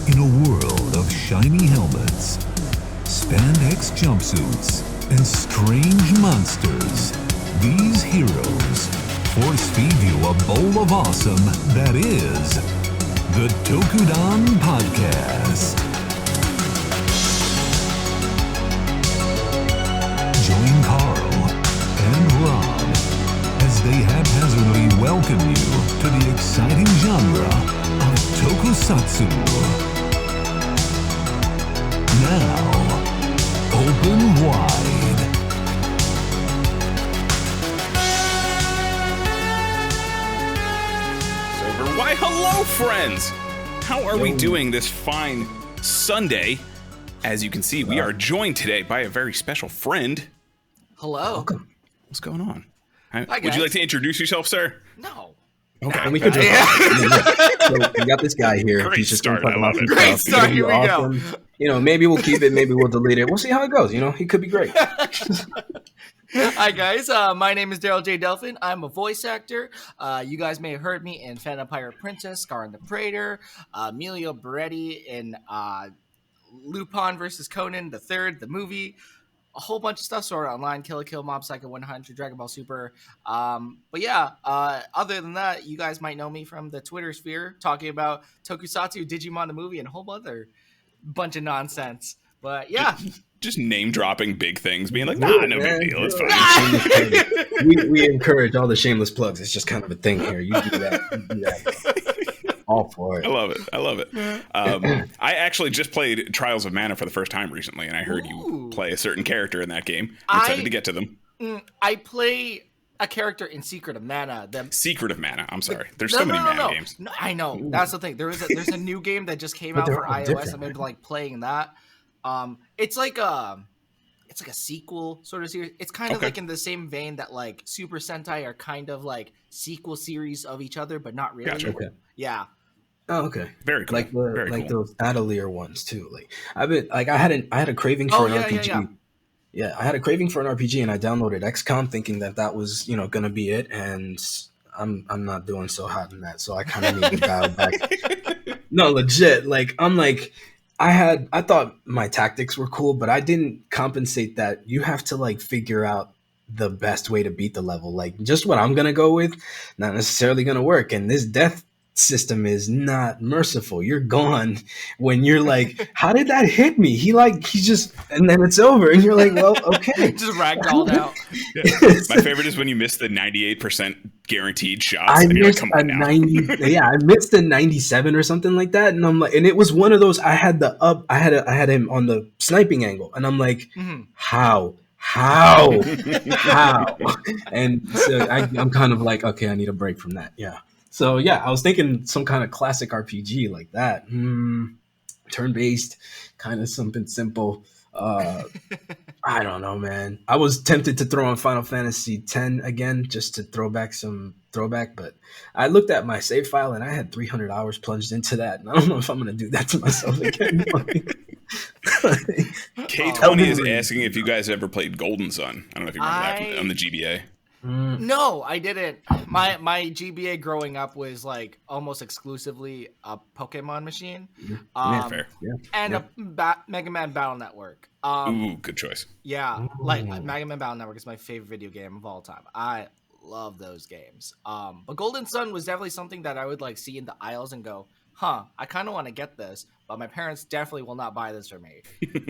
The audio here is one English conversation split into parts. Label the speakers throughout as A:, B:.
A: In a world of shiny helmets, spandex jumpsuits, and strange monsters, these heroes force feed you a bowl of awesome that is the Tokudon Podcast. Join Carl and Rob as they haphazardly welcome you to the exciting genre of Tokusatsu. Now, open wide.
B: Why, hello, friends! How are we doing this fine Sunday? As you can see, we are joined today by a very special friend.
C: Hello.
B: Welcome. What's going on?
C: Hi,
B: Would
C: guys.
B: you like to introduce yourself, sir?
C: No.
B: Okay.
D: We could just, so we got this guy here.
B: Great
D: He's just
B: start,
D: gonna talk
B: I love
D: about
B: it.
D: some
C: Great
D: stuff.
C: start,
D: It's gonna be
C: here we
D: awesome. You know, maybe we'll keep it, maybe we'll delete it. We'll see how it goes. You know, he could be great.
C: Hi, guys. My name is Darrel J. Delphin. I'm a voice actor. You guys may have heard me in Phantom Pirate Princess, Scar and the Praetor, Emilio Beretti in Lupin versus Conan, the third, the movie, a whole bunch of stuff sort of online, Kill la Kill, Mob Psycho 100, Dragon Ball Super. But yeah, other than that, you guys might know me from the Twitter sphere talking about Tokusatsu, Digimon the movie, and a whole other bunch of nonsense. But yeah.
B: Just name dropping big things, being like, nah, no big deal, it's fine.
D: we encourage all the shameless plugs. It's just kind of a thing here. You do that. You do that. All for it.
B: I love it. I actually just played Trials of Mana for the first time recently, and I heard you play a certain character in that game. I'm excited to get to them.
C: I play a character in Secret of Mana.
B: Secret of Mana. I'm sorry. There's so many Mana games.
C: No, I know. That's the thing. There's a new game that just came out for iOS. I've been like playing that. It's like a sequel sort of series. It's kind of like in the same vein that like Super Sentai are kind of like sequel series of each other, but not really.
B: Gotcha.
D: Okay.
C: Yeah.
D: Oh, okay.
B: Very cool.
D: Like those Atelier ones too. Like I've been like I had a craving for an RPG. Yeah, I had a craving for an RPG, and I downloaded XCOM thinking that was gonna be it, and I'm not doing so hot in that, so I kind of need to dial back. No, legit. Like I'm like. I thought my tactics were cool, but I didn't compensate that. You have to like figure out the best way to beat the level. Like just what I'm going to go with, not necessarily going to work. And this death system is not merciful. You're gone when you're like, how did that hit me? He's just, and then it's over. And you're like, well, okay.
C: Just ragdolled out.
B: Yeah. My favorite is when you miss the 98% guaranteed shots.
D: I
B: and you're like,
D: missed
B: come
D: a
B: on now.
D: 90. Yeah, I missed a 97 or something like that, and I'm like, and it was one of those. I had I had him on the sniping angle, and I'm like, how? And so I'm kind of like, okay, I need a break from that. Yeah. So yeah, I was thinking some kind of classic RPG like that, turn-based, kind of something simple. I don't know, man. I was tempted to throw on Final Fantasy X again just to throw back, but I looked at my save file and I had 300 hours plunged into that, and I don't know if I'm going to do that to myself again.
B: K20 is asking if you guys ever played Golden Sun. I don't know if you remember that on the GBA.
C: No, I didn't. My GBA growing up was like almost exclusively a Pokemon machine.
B: Fair. Yeah.
C: And a Mega Man Battle Network.
B: Ooh, good choice.
C: Yeah, like Mega Man Battle Network is my favorite video game of all time. I love those games. But Golden Sun was definitely something that I would like see in the aisles and go, I kind of want to get this, but my parents definitely will not buy this for me.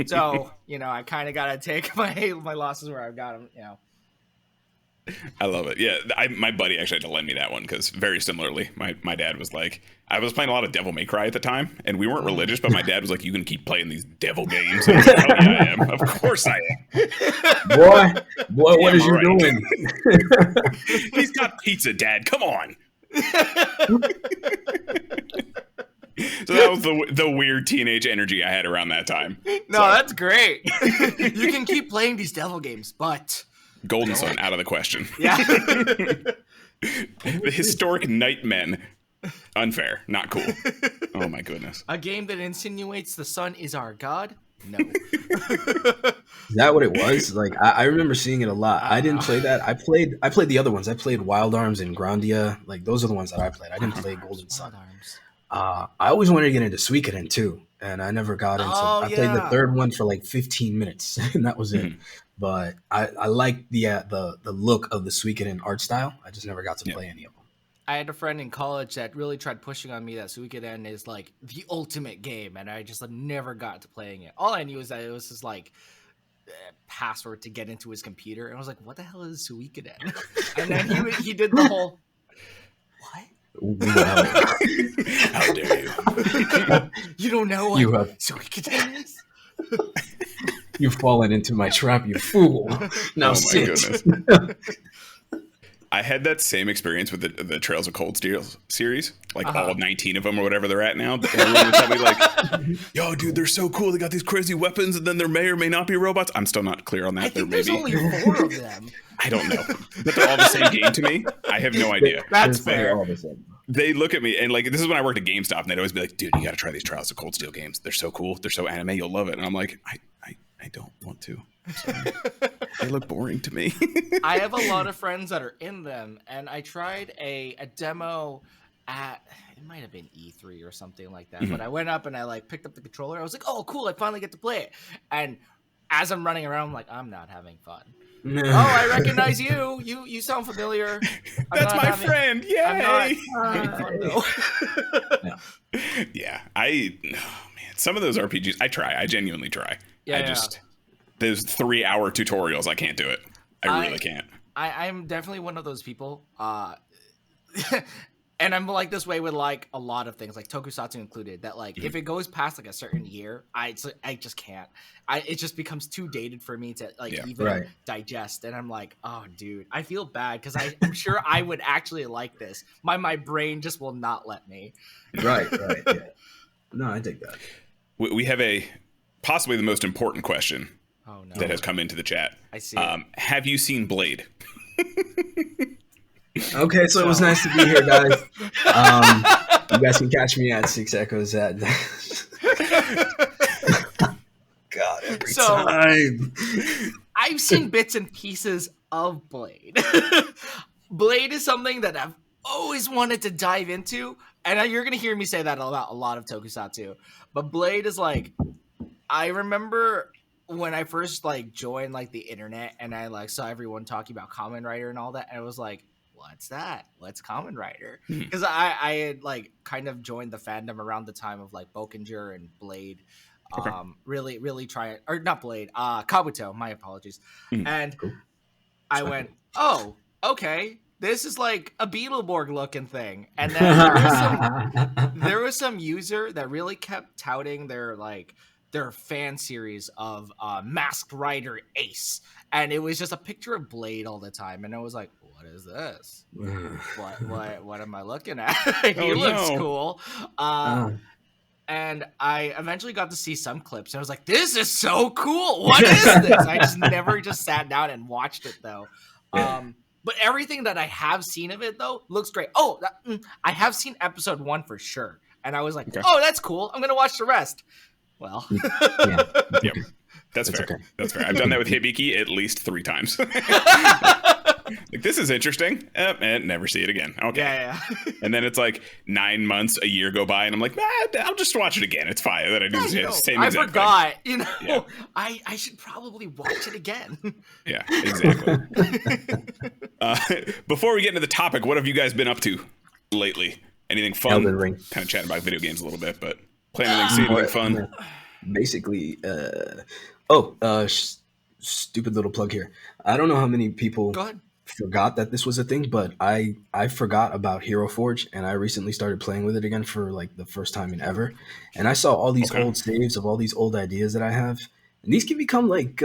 C: So, I kind of got to take my losses where I've got them,
B: I love it. Yeah, my buddy actually had to lend me that one because very similarly, my dad was like, I was playing a lot of Devil May Cry at the time, and we weren't religious, but my dad was like, you can keep playing these devil games. And I was like, oh, yeah, I am. Of course I am.
D: Boy, what is you doing?
B: He's got pizza, Dad. Come on. So that was the weird teenage energy I had around that time.
C: No, that's great. You can keep playing these devil games, but...
B: Golden Sun, out of the question.
C: Yeah.
B: The historic Nightmen. Unfair. Not cool. Oh, my goodness.
C: A game that insinuates the sun is our god? No.
D: Is that what it was? Like I remember seeing it a lot. I didn't play that. I played the other ones. I played Wild Arms and Grandia. Like those are the ones that I played. I didn't play Golden Sun. I always wanted to get into Suikoden too, and I never got into. I played the third one for like 15 minutes, and that was it. But I like the look of the Suikoden art style. I just never got to play any of them.
C: I had a friend in college that really tried pushing on me that Suikoden is like the ultimate game, and I just never got to playing it. All I knew is that it was just like password to get into his computer, and I was like, "What the hell is Suikoden?" And then he did the whole what?
B: How dare you?
C: You don't know what Suikoden is?
D: You've fallen into my trap, you fool. Now sit.
B: I had that same experience with the Trails of Cold Steel series, like all 19 of them or whatever they're at now. Everyone would tell me like, "Yo, dude, they're so cool. They got these crazy weapons, and then there may or may not be robots." I'm still not clear on that.
C: I think there's only 4 of them.
B: I don't know, but they're all the same game to me. I have no idea.
C: That's fair.
B: They look at me and like, this is when I worked at GameStop, and they'd always be like, "Dude, you got to try these Trials of Cold Steel games. They're so cool. They're so anime. You'll love it." And I'm like, I don't want to. They look boring to me.
C: I have a lot of friends that are in them, and I tried a demo at, it might have been E3 or something like that, but I went up and I like picked up the controller. I was like, "Oh, cool, I finally get to play it." And as I'm running around, I'm like, I'm not having fun. Oh, I recognize you. You sound familiar.
B: That's my friend. Yay!
C: I'm not having fun though.
B: Yeah, man, some of those RPGs, I genuinely try. Those 3-hour tutorials, I can't do it. I really can't.
C: I'm definitely one of those people. And I'm like this way with like a lot of things, like Tokusatsu included, that like if it goes past like a certain year, I just can't. It just becomes too dated for me to like digest. And I'm like, oh, dude, I feel bad because I'm sure I would actually like this. My brain just will not let me.
D: Right. Yeah. No, I dig that.
B: We have possibly the most important question that has come into the chat.
C: I see.
B: Have you seen Blade?
D: Okay, so it was nice to be here, guys. You guys can catch me at 6 Echoes at God, every time.
C: I've seen bits and pieces of Blade. Blade is something that I've always wanted to dive into, and you're gonna hear me say that about a lot of Tokusatsu. But Blade is like, I remember when I first like joined like the internet, and I like saw everyone talking about Kamen Rider and all that, and I was like, what's that? What's Kamen Rider? Because I had like kind of joined the fandom around the time of like Bokenger and Blade. Really trying, or not Blade, Kabuto, my apologies. And I went, oh, okay, this is like a Beetleborg looking thing. And then there was some user that really kept touting their fan series of Masked Rider Ace. And it was just a picture of Blade all the time. And I was like, what is this? What am I looking at? He looks cool. And I eventually got to see some clips, and I was like, this is so cool. What is this? I just never just sat down and watched it, though. But everything that I have seen of it, though, looks great. Oh, I have seen episode 1 for sure. And I was like, oh, that's cool. I'm going to watch the rest. Well.
B: Yep. That's fair. Okay. That's fair. I've done that with Hibiki at least 3 times. Like, this is interesting. And never see it again. Okay.
C: Yeah.
B: And then it's like 9 months, a year go by, and I'm like, I'll just watch it again. It's fine. Then I do the same exact
C: forgot.
B: thing.
C: I should probably watch it again.
B: Yeah, exactly. Before we get into the topic, what have you guys been up to lately? Anything fun?
D: Elden Ring.
B: Kind of chatting about video games a little bit, but playing anything fun?
D: Basically, stupid little plug here. I don't know how many people forgot that this was a thing, but I forgot about Hero Forge, and I recently started playing with it again for like the first time in ever. And I saw all these old saves of all these old ideas that I have, and these can become like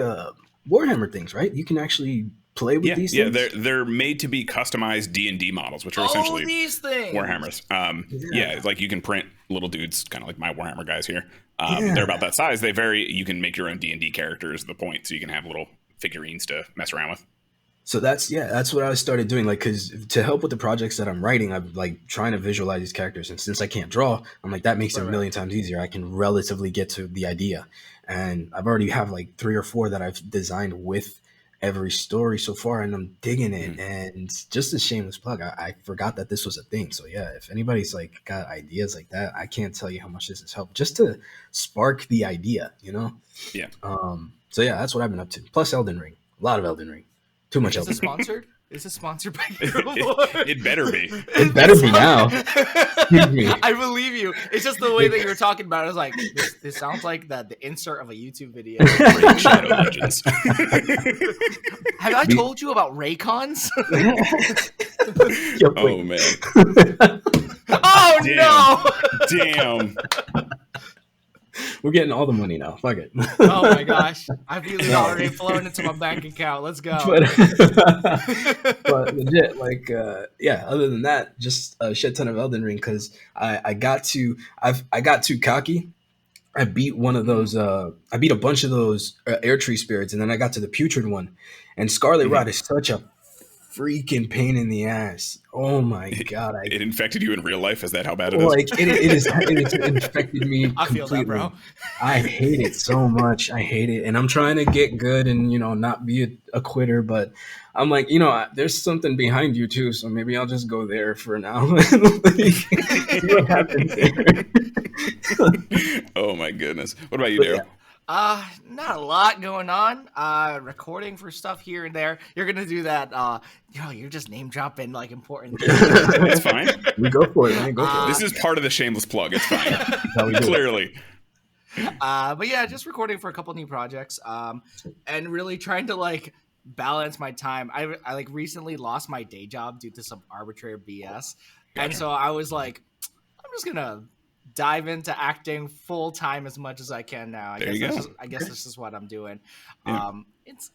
D: Warhammer things, right? You can actually play with these things.
B: Yeah, they're made to be customized D&D models, which are essentially
C: these things.
B: Warhammers. It's like you can print little dudes, kind of like my Warhammer guys here. They're about that size. They vary. You can make your own D&D characters, the point, so you can have little figurines to mess around with.
D: So that's what I started doing, like, because to help with the projects that I'm writing, I'm like trying to visualize these characters, and since I can't draw, I'm like, that makes it a million times easier. I can relatively get to the idea, and I've already have like 3 or 4 that I've designed with every story so far, and I'm digging it. And just a shameless plug, I forgot that this was a thing. So yeah, if anybody's like got ideas like that, I can't tell you how much this has helped just to spark the idea, you know?
B: Yeah.
D: So yeah, that's what I've been up to. Plus Elden Ring, a lot of Elden Ring, too much
C: Is
D: Elden
C: this
D: Ring.
C: sponsored? Is this sponsored by
B: It better be.
D: It better be now. Excuse me.
C: I believe you. It's just the way that you were talking about it. I was like, this sounds like the insert of a YouTube video.
B: Shadow Legends.
C: Have I told you about Raycons?
D: Yo,
B: Oh man.
C: Oh
B: Damn.
C: no!
B: Damn.
D: We're getting all the money now. Fuck it.
C: Oh my gosh. I feel it already flowing into my bank account. Let's go.
D: But legit, like, yeah. Other than that, just a shit ton of Elden Ring because I got too cocky. I beat one of those. I beat a bunch of those air tree spirits, and then I got to the putrid one. And Scarlet Rot is such a freaking pain in the ass. Oh my god!
B: It infected you in real life? Is that how bad it is?
D: Like it has infected me
C: I feel
D: completely.
C: that, bro.
D: I hate it so much. I hate it, and I'm trying to get good and not be a quitter. But I'm like, there's something behind you too, so maybe I'll just go there for now. See what happens there.
B: Oh my goodness! What about you, Darrel?
C: Not a lot going on. Recording for stuff here and there. You're gonna do that. You're just name dropping like important things.
B: It's fine.
D: We go for it, man. Go for it.
B: This is part of the shameless plug. It's fine. Clearly.
C: But yeah, just recording for a couple new projects. And really trying to like balance my time. I like recently lost my day job due to some arbitrary BS, and so I was like, I'm just gonna dive into acting full time as much as I can now. I guess this is what I'm doing.
B: Yeah.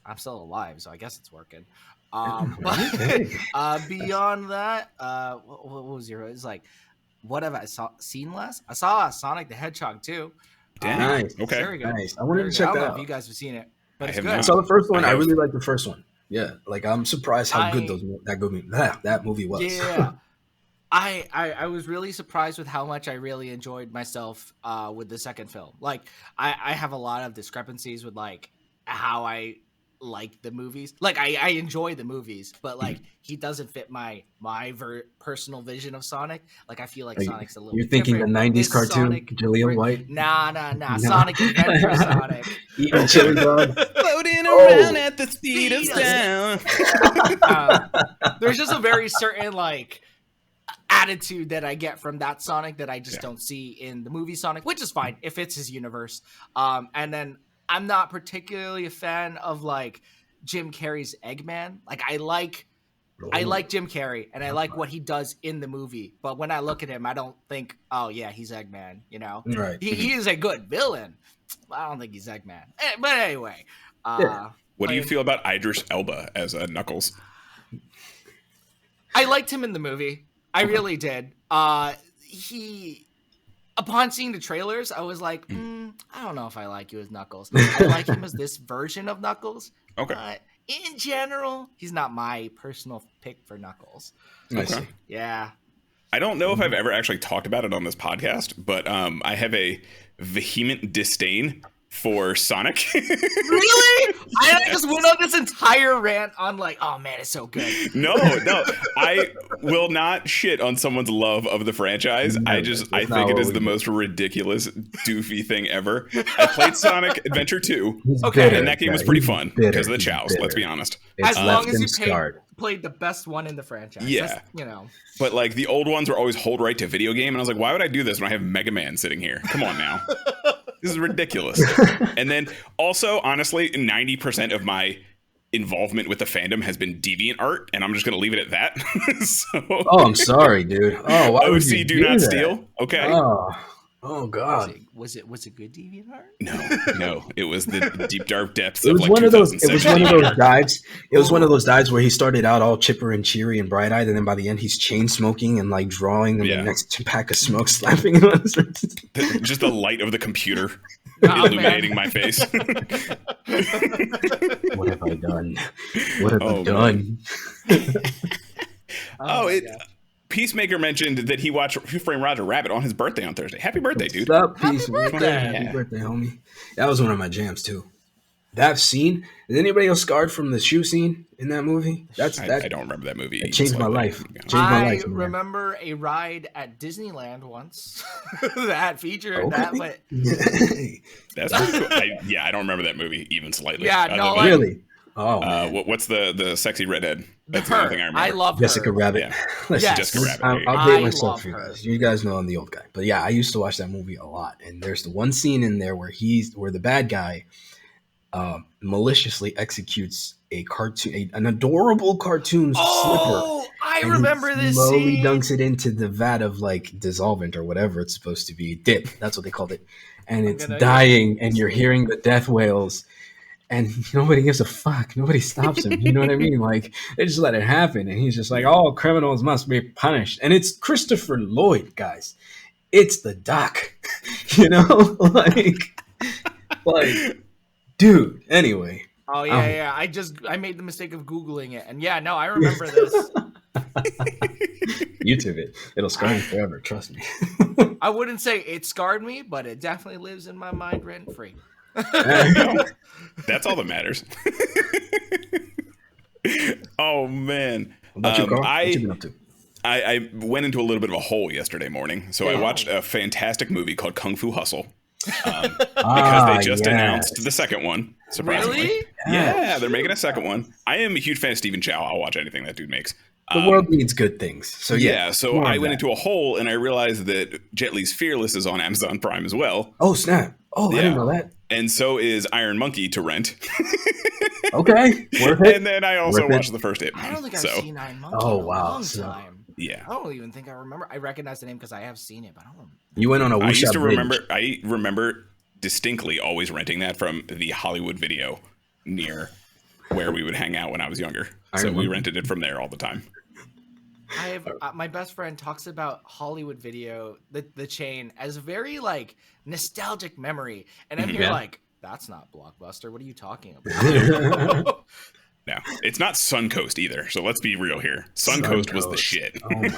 C: I'm still alive, so I guess it's working. But beyond that, what was your? It's like, what have I seen last? I saw Sonic the Hedgehog too.
B: Damn.
D: Nice.
B: Okay.
C: Very good.
D: Nice. I wanted to check
C: I don't
D: that
C: know
D: out.
C: if you guys have seen it, but it's
B: have
C: good.
B: not.
D: I saw the first one.
B: I
D: I
B: have.
D: really like the first one. Yeah, like I'm surprised how good that movie was.
C: Yeah. I was really surprised with how much I really enjoyed myself with the second film. Like I have a lot of discrepancies with like how I like the movies. Like I enjoy the movies, but like he doesn't fit my personal vision of Sonic. Like I feel like Sonic's a little.
D: You're thinking
C: different.
D: the '90s
C: This
D: cartoon,
C: Sonic,
D: Jaleel White?
C: Nah. Sonic Adventure Sonic.
D: Eating chili dog.
B: Floating around at the speed of sound.
C: There's just a very certain like attitude that I get from that Sonic that I just don't see in the movie Sonic, which is fine if it's his universe. And then I'm not particularly a fan of like Jim Carrey's Eggman. Like I like Jim Carrey and I like what he does in the movie, but when I look at him, I don't think, oh yeah, he's Eggman.
D: Right.
C: He is a good villain. I don't think he's Eggman. But anyway,
B: What do you feel about Idris Elba as Knuckles?
C: I liked him in the movie. I really did. Upon seeing the trailers, I was like, I don't know if I like you as Knuckles. I like him as this version of Knuckles.
B: Okay.
C: In general, he's not my personal pick for Knuckles.
D: I see.
C: Yeah.
B: I don't know if I've ever actually talked about it on this podcast, but I have a vehement disdain for Sonic.
C: Really? I just went on this entire rant on like, oh man, it's so good.
B: No, I will not shit on someone's love of the franchise. I think it is the most ridiculous, doofy thing ever. I played Sonic Adventure 2, and that game was pretty fun because of the chows. Let's be honest.
C: As long as you played the best one in the franchise.
B: Yeah.
C: That's.
B: But like the old ones were always hold right to video game, and I was like, why would I do this when I have Mega Man sitting here? Come on now. This is ridiculous. And then also, honestly, 90% of my involvement with the fandom has been deviant art, and I'm just going to leave it at that.
D: Oh, I'm sorry, dude. Oh, why would you
B: do not
D: that?
B: steal. Okay.
D: Oh God.
C: Was it good deviant art?
B: No. It was the deep dark depths
D: It
B: of
D: was
B: like
D: one of those.
B: 2006.
D: It was one of those dives. It was one of those dives where he started out all chipper and cheery and bright eyed, and then by the end he's chain smoking and like drawing, and the next pack of smoke slapping him on his wrist.
B: Just the light of the computer illuminating my face.
D: What have I done? What have I done?
B: Peacemaker mentioned that he watched Who Framed Roger Rabbit on his birthday on Thursday. Happy birthday, dude.
D: What's up,
C: Happy
D: Peacemaker?
C: birthday.
D: Happy birthday, homie. That was one of my jams too. that scene. Is anybody else scarred from the shoe scene in that movie?
B: I don't remember that movie.
D: It changed my life.
C: I remember a ride at Disneyland once that featured that. But
B: that's cool. I don't remember that movie even slightly.
C: Yeah, no,
D: really. Oh,
B: what's the sexy redhead? That's
C: her.
B: the only thing I remember.
C: I love
D: Jessica
C: her.
D: Rabbit.
B: Yeah. Jessica Rabbit.
D: I'll date myself for you guys. You guys know I'm the old guy, but yeah, I used to watch that movie a lot. And there's the one scene in there where the bad guy maliciously executes an adorable cartoon slipper.
C: I remember this
D: slowly
C: scene.
D: dunks it into the vat of like dissolvent or whatever it's supposed to be, dip. That's what they called it, and it's dying, and you're hearing the death wails, and nobody gives a fuck. Nobody stops him. You know what I mean? Like they just let it happen, and he's just like, "All criminals must be punished." And it's Christopher Lloyd, guys. It's the Doc. You know, like. Dude, anyway.
C: Oh, yeah. I made the mistake of Googling it. And no, I remember this.
D: YouTube it. It'll scar me forever. Trust me.
C: I wouldn't say it scarred me, but it definitely lives in my mind rent free.
B: That's all that matters. Oh, man.
D: What about you, Carl? What you been up to?
B: I went into a little bit of a hole yesterday morning. So I watched a fantastic movie called Kung Fu Hustle. Because they just announced the second one, surprisingly.
C: Really?
B: Yeah, they're making a second one. I am a huge fan of Stephen Chow. I'll watch anything that dude makes.
D: The world needs good things. So
B: so I went into a hole and I realized that Jet Li's Fearless is on Amazon Prime as well.
D: Oh, snap. Oh, I didn't know that.
B: And so is Iron Monkey to rent.
D: Okay, worth it.
B: And then I also watched the first Hitman.
C: I don't think I've seen Iron Monkey in a long time.
B: Yeah.
C: I don't even think I remember. I recognize the name because I have seen it, but I don't remember.
D: You went on a
B: I remember distinctly always renting that from the Hollywood Video near where we would hang out when I was younger. We rented it from there all the time.
C: I have my best friend talks about Hollywood Video, the chain, as a very like nostalgic memory, and I'm here like, that's not Blockbuster. What are you talking about?
B: No, it's not Suncoast either. So let's be real here. Suncoast was the shit.
D: Oh my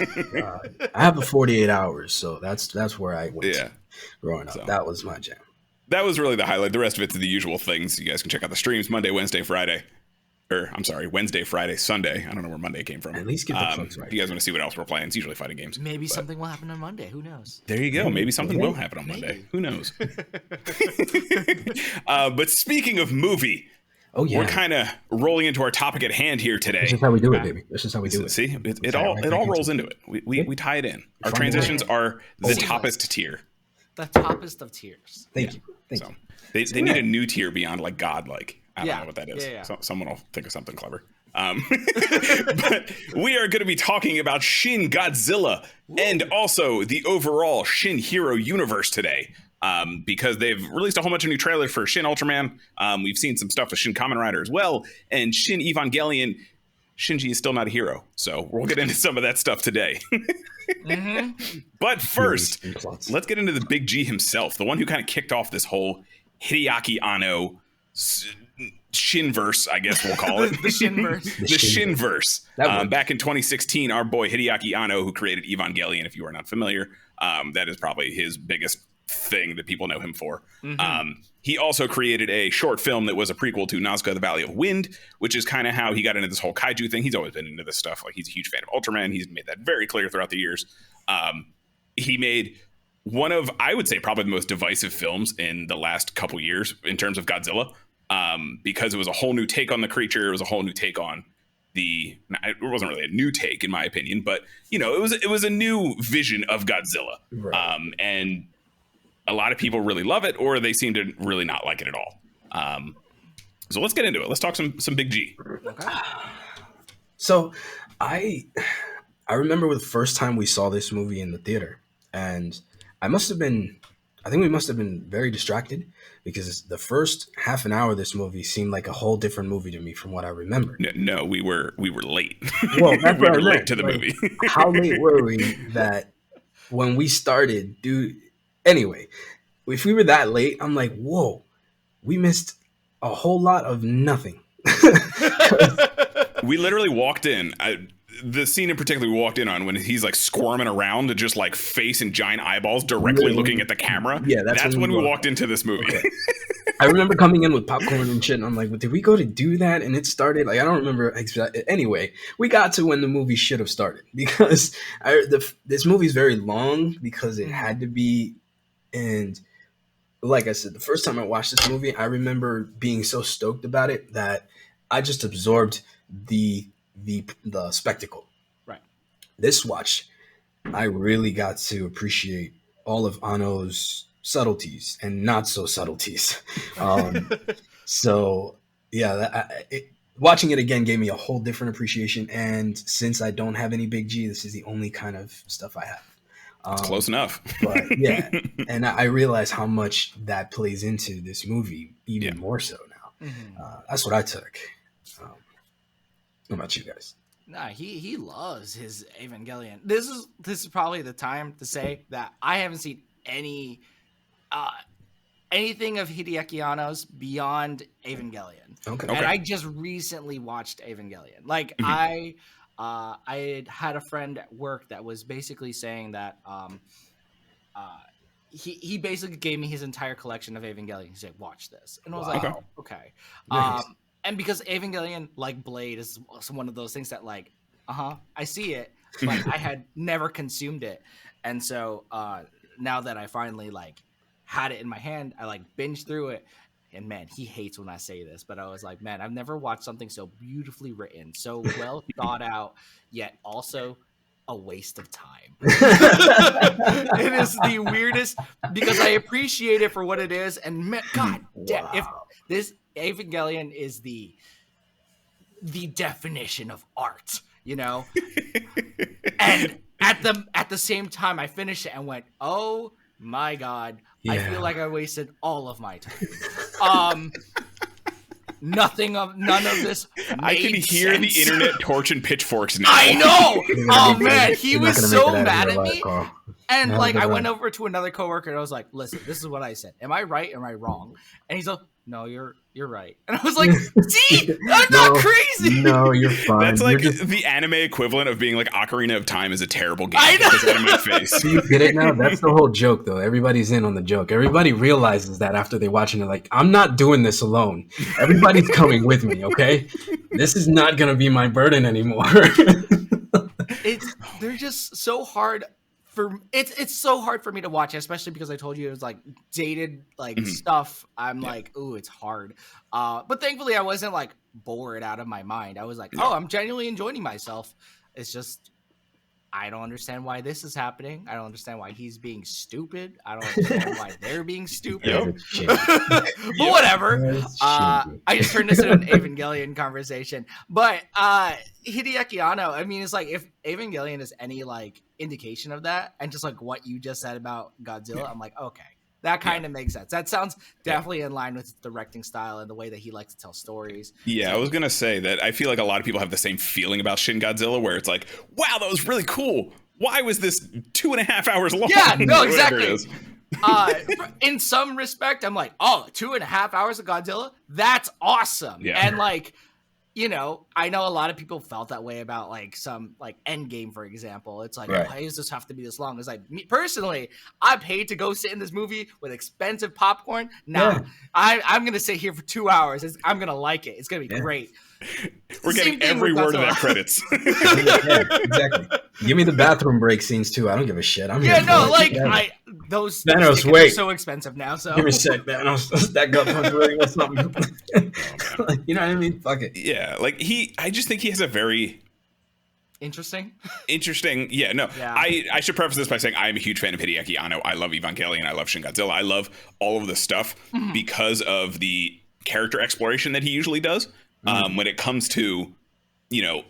D: god! I have a 48 hours, so that's where I went. Growing up, so that was my jam.
B: That was really the highlight. The rest of it's the usual things. You guys can check out the streams Monday, Wednesday, Friday. Wednesday, Friday, Sunday. I don't know where Monday came from.
D: At least get the plugs right.
B: If you guys want to see what else we're playing, it's usually fighting games.
C: Maybe something will happen on Monday. Who knows?
B: There you go. Maybe something will happen on Monday. Who knows? But speaking of movie, we're kind of rolling into our topic at hand here today.
D: This is how we do it, baby. This is how we do it.
B: See, it all rolls into it. We tie it in. Our transitions are the toppest tier.
C: The toppest of tiers.
D: Thank you.
B: So they need a new tier beyond like godlike. I don't know what that is. So, someone will think of something clever. But we are going to be talking about Shin Godzilla and also the overall Shin Hero universe today. Because they've released a whole bunch of new trailers for Shin Ultraman. We've seen some stuff with Shin Kamen Rider as well. And Shin Evangelion, Shinji is still not a hero. So we'll get into some of that stuff today. But first, let's get into the big G himself. The one who kind of kicked off this whole Hideaki Anno ShinVerse, I guess we'll call it.
C: The ShinVerse.
B: The ShinVerse. Back in 2016, our boy Hideaki Anno, who created Evangelion, if you are not familiar, that is probably his biggest thing that people know him for. He also created a short film that was a prequel to Nazca the Valley of Wind, which is kind of how he got into this whole kaiju thing. He's always been into this stuff. Like, he's a huge fan of Ultraman. He's made that very clear throughout the years. He made one of, I would say, probably the most divisive films in the last couple years in terms of Godzilla, because it was a whole new take on the creature. It was a whole new take on it wasn't really a new take in my opinion, but it was a new vision of Godzilla. Right. And a lot of people really love it, or they seem to really not like it at all. So let's get into it. Let's talk some big G.
C: Okay.
D: So I remember the first time we saw this movie in the theater, and I think we must have been very distracted because the first half an hour of this movie seemed like a whole different movie to me from what I remember.
B: No, we were late.
D: Well, that's
B: we were late to the movie.
D: How late were we that when we started, dude? Anyway, if we were that late, I'm like, whoa, we missed a whole lot of nothing.
B: We literally walked in. The scene in particular we walked in on when he's like squirming around and just like face and giant eyeballs directly looking at the camera.
D: Yeah,
B: that's when we walked into this movie.
D: Okay. I remember coming in with popcorn and shit, and I'm like, well, did we go to do that? And it started, like, I don't remember. Anyway, we got to when the movie should have started because this movie's very long because it had to be. And like I said, the first time I watched this movie, I remember being so stoked about it that I just absorbed the spectacle.
C: Right.
D: This watch, I really got to appreciate all of Anno's subtleties and not so subtleties. So yeah, watching it again gave me a whole different appreciation. And since I don't have any Big G, this is the only kind of stuff I have.
B: It's close enough.
D: But yeah, and I realize how much that plays into this movie even more so now. That's what I took. What about you guys?
C: Nah, he loves his Evangelion. This is probably the time to say that I haven't seen anything of Hideaki Anno's beyond Evangelion.
D: Okay.
C: And I just recently watched Evangelion. Like I had a friend at work that was basically saying that he basically gave me his entire collection of Evangelion. He said, "Watch this," and I was like, "Okay."
D: Nice.
C: And because Evangelion, like Blade, is one of those things that, like, I see it, but I had never consumed it, and so now that I finally like had it in my hand, I like binged through it. And man, he hates when I say this, but I was like, man, I've never watched something so beautifully written, so well thought out, yet also a waste of time. It is the weirdest because I appreciate it for what it is. And man, God damn, if this Evangelion is the definition of art, you know? And at the same time, I finished it and went, oh my God, I feel like I wasted all of my time. None of this.
B: I can hear
C: sense.
B: the internet torching pitchforks now.
C: I know. Oh man, he was so
D: mad
C: at me. And like, I went over to another coworker and I was like, "Listen, this is what I said. Am I right? Am I wrong?" And he's like, "No, you're right." And I was like, "See, I'm not crazy."
D: No, you're fine.
B: That's like the anime equivalent of being like Ocarina of Time is a terrible game.
C: I know.
B: Get this out of my face.
D: Do you get it now? That's the whole joke, though. Everybody's in on the joke. Everybody realizes that after they watch it, they're like, I'm not doing this alone. Everybody's coming with me, okay? This is not going to be my burden anymore.
C: They're just so hard. It's so hard for me to watch, especially because I told you it was like dated stuff. I'm like, ooh, it's hard. But thankfully I wasn't like bored out of my mind. I was like, oh, I'm genuinely enjoying myself. It's just I don't understand why this is happening. I don't understand why he's being stupid. I don't understand why they're being stupid. But whatever. I just turned this into an Evangelion conversation. But Hideaki Anno, I mean, it's like if Evangelion is any like indication of that, and just like what you just said about Godzilla, I'm like, okay, that kind of makes sense. That sounds definitely in line with his directing style and the way that he likes to tell stories.
B: Yeah, I was gonna say that I feel like a lot of people have the same feeling about Shin Godzilla, where it's like, wow, that was really cool. Why was this 2.5 hours long?
C: Yeah, no, exactly. In some respect, I'm like, oh, 2.5 hours of Godzilla? That's awesome. Yeah. And like, you know, I know a lot of people felt that way about like some like Endgame, for example. It's like, why does this have to be this long? It's like, me personally, I paid to go sit in this movie with expensive popcorn. Nah, I'm going to sit here for 2 hours. I'm going to like it. It's going to be great.
B: We're getting every word of that credits.
D: Exactly. Give me the bathroom break scenes too. I don't give a shit.
C: Those
D: Thanos,
C: are so expensive now. So
D: give me a sec, Thanos. That gut punch really was something. You know what I mean? Fuck it.
B: Yeah, like I just think he has a very
C: interesting.
B: Yeah, no. Yeah. I should preface this by saying I am a huge fan of Hideaki Anno. I love Evangelion. I love Shin Godzilla. I love all of this stuff because of the character exploration that he usually does. When it comes to, you know,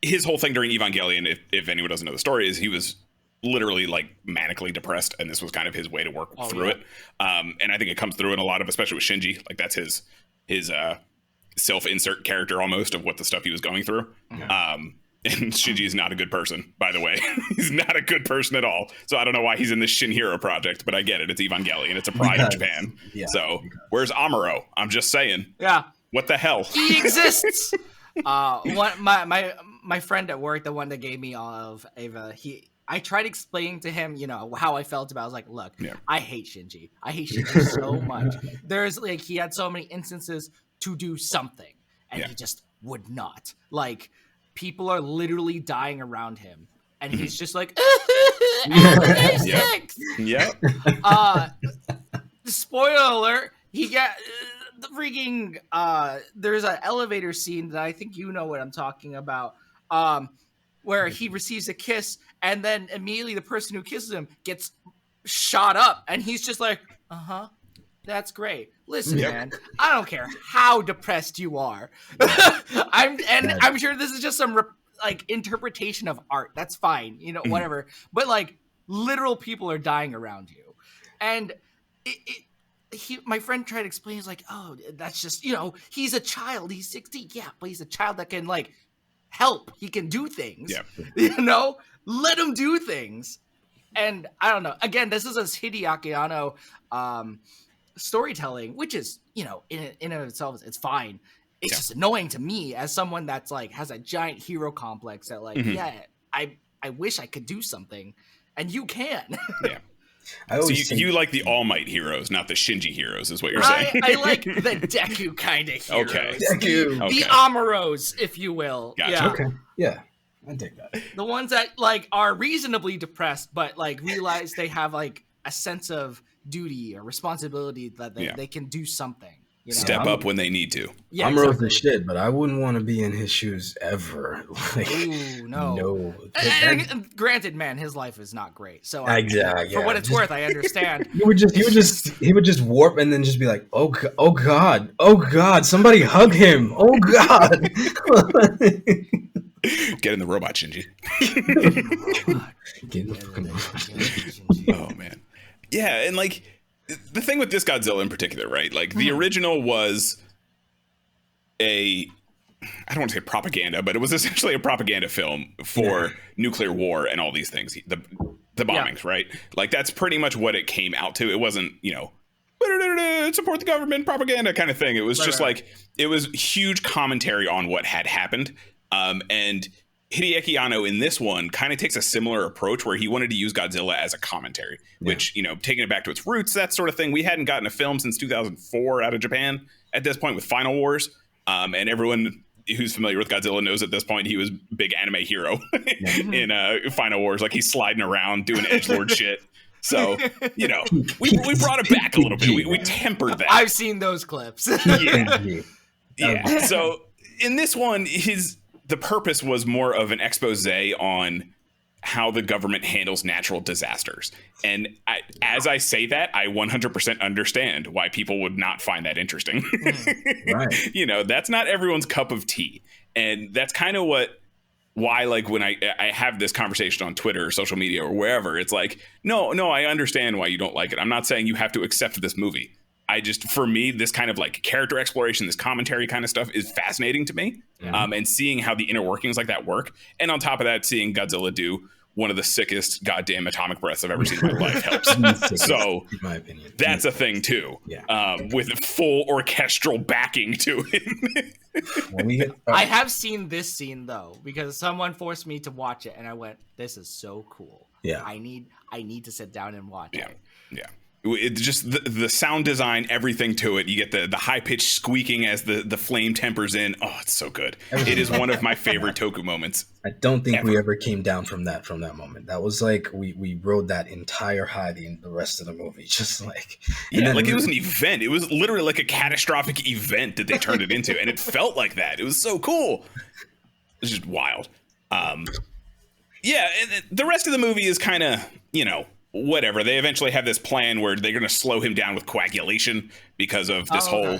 B: his whole thing during Evangelion, if anyone doesn't know the story, is he was literally like manically depressed, and this was kind of his way to work through it. And I think it comes through in a lot of, especially with Shinji, like that's his self-insert character almost of what the stuff he was going through. And Shinji is not a good person, by the way. He's not a good person at all. So I don't know why he's in this Shin Hero project, but I get it. It's Evangelion. It's a pride in Japan. Yeah, so where's Amuro? I'm just saying.
C: Yeah.
B: What the hell?
C: He exists. My friend at work, the one that gave me all of Ava, I tried explaining to him, how I felt about it. I was like, look,
B: Yeah.
C: I hate Shinji. I hate Shinji so much. There's like, he had so many instances to do something and he just would not. Like, people are literally dying around him and he's just like,
B: Yep.
C: Spoiler alert, he got the freaking there's an elevator scene that I think you know what I'm talking about, where he receives a kiss and then immediately the person who kisses him gets shot up and he's just like, that's great. Listen, man, I don't care how depressed you are. I'm sure this is just some interpretation of art. That's fine, whatever. But like, literal people are dying around you, and my friend tried to explain. He's like, oh, that's just, he's a child. He's 16, yeah, but he's a child that can like help. He can do things. Yeah. Let him do things. And I don't know. Again, this is a Hideaki Anno storytelling, which is, in and of itself, it's fine. It's just annoying to me as someone that's like has a giant hero complex that like, I wish I could do something, and you can. Yeah.
B: So you like the All Might heroes, not the Shinji heroes, is what you're saying?
C: I like the Deku kind of heroes.
B: Okay.
C: The Amuros, if you will.
B: Gotcha.
C: Yeah.
D: Okay. Yeah. I dig that.
C: The ones that like are reasonably depressed, but like realize they have like a sense of duty or responsibility that they can do something.
B: Step up when they need to.
C: Yeah,
D: I'm rough as shit, but I wouldn't want to be in his shoes ever. Like,
C: ooh, no.
D: No.
C: And granted, man, his life is not great. So for what it's worth, I understand.
D: He would just warp and then just be like, oh God, somebody hug him. Oh God.
B: Get in the robot, Shinji.
D: Get in the fucking
B: Oh man. Yeah, and like the thing with this Godzilla in particular, right? Like the original was I don't want to say propaganda, but it was essentially a propaganda film for nuclear war and all these things. The bombings, right? Like that's pretty much what it came out to. It wasn't, support the government propaganda kind of thing. It was it was huge commentary on what had happened. And Hideaki Anno in this one kind of takes a similar approach where he wanted to use Godzilla as a commentary, which, taking it back to its roots, that sort of thing. We hadn't gotten a film since 2004 out of Japan at this point with Final Wars. And everyone who's familiar with Godzilla knows at this point he was big anime hero in Final Wars. Like he's sliding around doing edgelord shit. So, we brought it back a little bit. We tempered that.
C: I've seen those clips.
B: Yeah. So in this one, the purpose was more of an expose on how the government handles natural disasters. And as I say that, I 100% understand why people would not find that interesting. Right. That's not everyone's cup of tea. And that's kind of why, like, when I have this conversation on Twitter or social media or wherever, it's like, no, I understand why you don't like it. I'm not saying you have to accept this movie. For me, this kind of like character exploration, this commentary kind of stuff is fascinating to me. And seeing how the inner workings like that work. And on top of that, seeing Godzilla do one of the sickest goddamn atomic breaths I've ever seen in my life helps. So in my opinion, that's a thing too. With full orchestral backing to it.
C: I have seen this scene though, because someone forced me to watch it and I went, this is so cool. Yeah. I need to sit down and watch it.
B: Yeah. It's just the sound design, everything to it. You get the high pitched squeaking as the flame tempers in. Oh, it's so good. It is one of my favorite Toku moments.
D: I don't think we ever came down from that moment. That was like we rode that entire high the rest of the movie. Just like
B: it was an event. It was literally like a catastrophic event that they turned it into, and it felt like that. It was so cool. It's just wild. And the rest of the movie is kind of whatever. They eventually have this plan where they're going to slow him down with coagulation because of this whole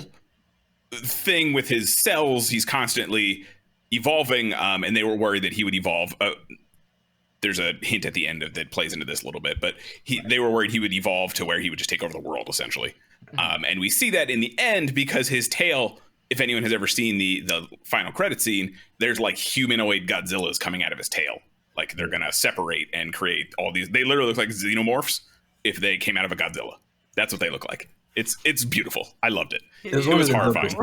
B: thing with his cells. He's constantly evolving, and they were worried that he would evolve. There's a hint at the end that plays into this a little bit, but they were worried he would evolve to where he would just take over the world, essentially. And we see that in the end because his tail, if anyone has ever seen the final credit scene, there's like humanoid Godzillas coming out of his tail. Like they're going to separate and create all these. They literally look like xenomorphs if they came out of a Godzilla. That's what they look like. It's beautiful. I loved it. It was horrifying.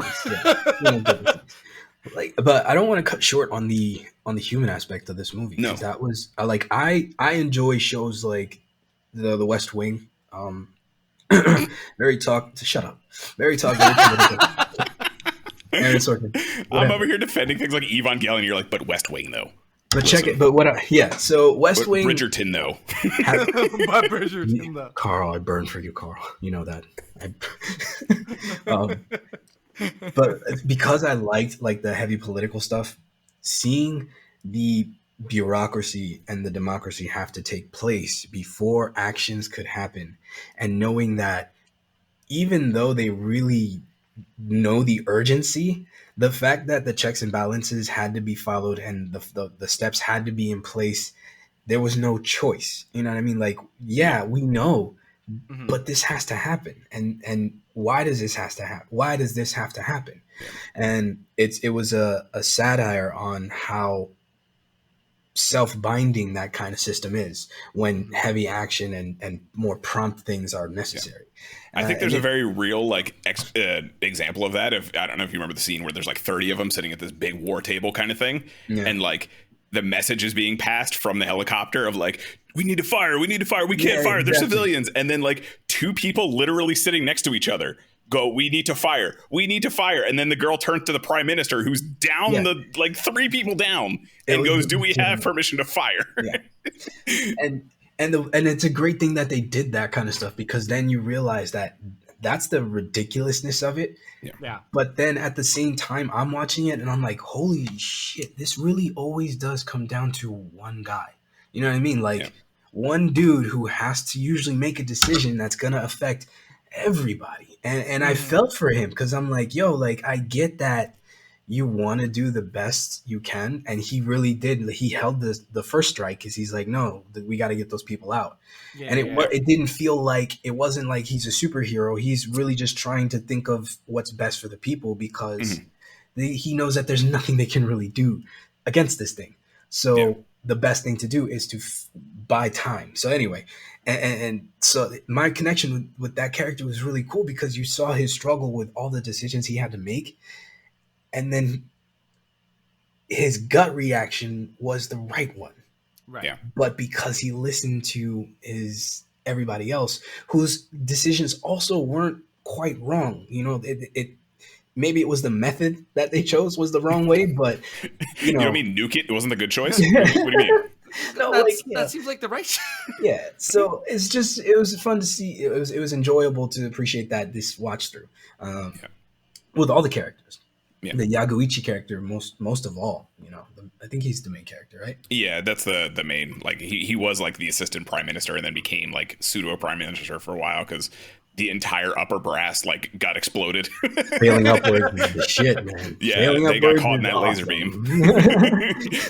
D: Like, but I don't want to cut short on the human aspect of this movie.
B: No.
D: That was like I enjoy shows like the West Wing. Very talk. Shut up. Very talk. Very political. Aaron Sorkin.
B: I'm over here defending things like Evangelion. You're like, but West Wing though.
D: But check it. But what? Yeah. So West Wing.
B: Bridgerton though.
C: But Bridgerton though.
D: Carl, I burn for you, Carl. You know that. But because I liked like the heavy political stuff, seeing the bureaucracy and the democracy have to take place before actions could happen, and knowing that even though they really know the urgency, the fact that the checks and balances had to be followed and the steps had to be in place, there was no choice. You know what I mean? Like, yeah, we know, but this has to happen. And why does this have to happen? Why does this have to happen? And it was a satire on how self-binding that kind of system is when heavy action and more prompt things are necessary.
B: I think there's a very real like example of that. If I don't know if you remember the scene where there's like 30 of them sitting at this big war table kind of thing, and like the message is being passed from the helicopter of like, we need to fire, we can't fire,
D: exactly.
B: They're civilians, and then like two people literally sitting next to each other go, we need to fire, and then the girl turns to the prime minister who's down the like three people down and goes, do we have permission to fire?
D: And it's a great thing that they did that kind of stuff, because then you realize that that's the ridiculousness of it.
C: Yeah.
D: But then at the same time, I'm watching it and I'm like, holy shit, this really always does come down to one guy. You know what I mean? Like one dude who has to usually make a decision that's going to affect everybody. And I felt for him, because I'm like, yo, like, I get that you want to do the best you can. And he really did. He held the first strike because he's like, no, we got to get those people out. It didn't feel like, it wasn't like he's a superhero. He's really just trying to think of what's best for the people, because he knows that there's nothing they can really do against this thing. So the best thing to do is to buy time. So anyway, and so my connection with that character was really cool, because you saw his struggle with all the decisions he had to make. And then his gut reaction was the right one.
C: Right. Yeah.
D: But because he listened to everybody else, whose decisions also weren't quite wrong. You know, maybe it was the method that they chose was the wrong way, but you know,
B: what I mean? Nuke it? It wasn't a good choice? What do you mean?
C: No, that seems like the right.
D: Yeah. So it was fun to see. It was enjoyable to appreciate this watch through with all the characters. Yeah. The Yaguichi character most of all, you know, I think he's the main character, right?
B: Yeah, that's the main, like he was like the assistant prime minister and then became like pseudo prime minister for a while, because the entire upper brass like got exploded.
D: Failing upwards is the shit, man.
B: Yeah, they got caught in that laser beam.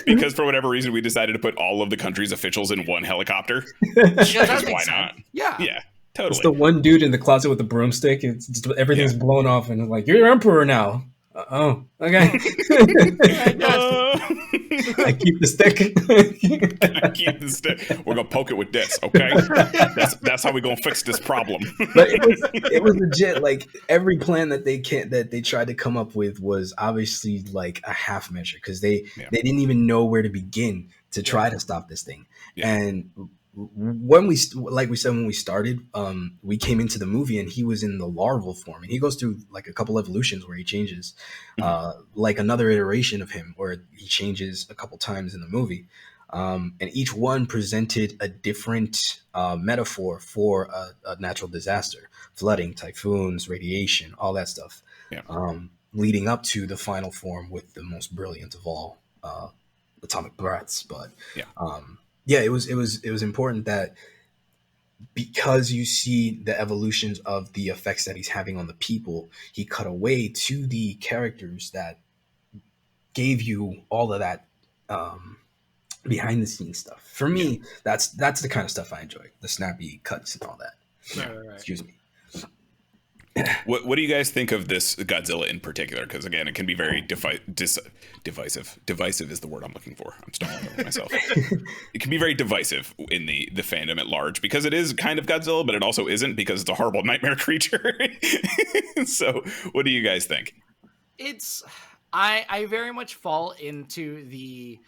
B: Because for whatever reason we decided to put all of the country's officials in one helicopter. Why not?
C: Yeah.
B: Yeah. Totally.
D: It's the one dude in the closet with the broomstick. It's just, everything's blown off, and it's like, you're emperor now. Oh, okay. I keep the stick.
B: We're gonna poke it with this, okay? That's how we're gonna fix this problem.
D: But it was legit. Like every plan that they tried to come up with was obviously like a half measure, because they didn't even know where to begin to try to stop this thing. And when we started, we came into the movie and he was in the larval form, and he goes through like a couple evolutions where he changes, like another iteration of him where he changes a couple times in the movie, and each one presented a different metaphor for a natural disaster: flooding, typhoons, radiation, all that stuff, leading up to the final form with the most brilliant of all, atomic breaths. But it was important that, because you see the evolutions of the effects that he's having on the people, he cut away to the characters that gave you all of that behind the scenes stuff. For me, that's the kind of stuff I enjoy, the snappy cuts and all that.
C: Right.
D: Excuse me.
B: What do you guys think of this Godzilla in particular? Because again, it can be very divisive. Divisive is the word I'm looking for. I'm stumbling over myself. It can be very divisive in the fandom at large, because it is kind of Godzilla, but it also isn't, because it's a horrible nightmare creature. So what do you guys think?
C: I very much fall into the.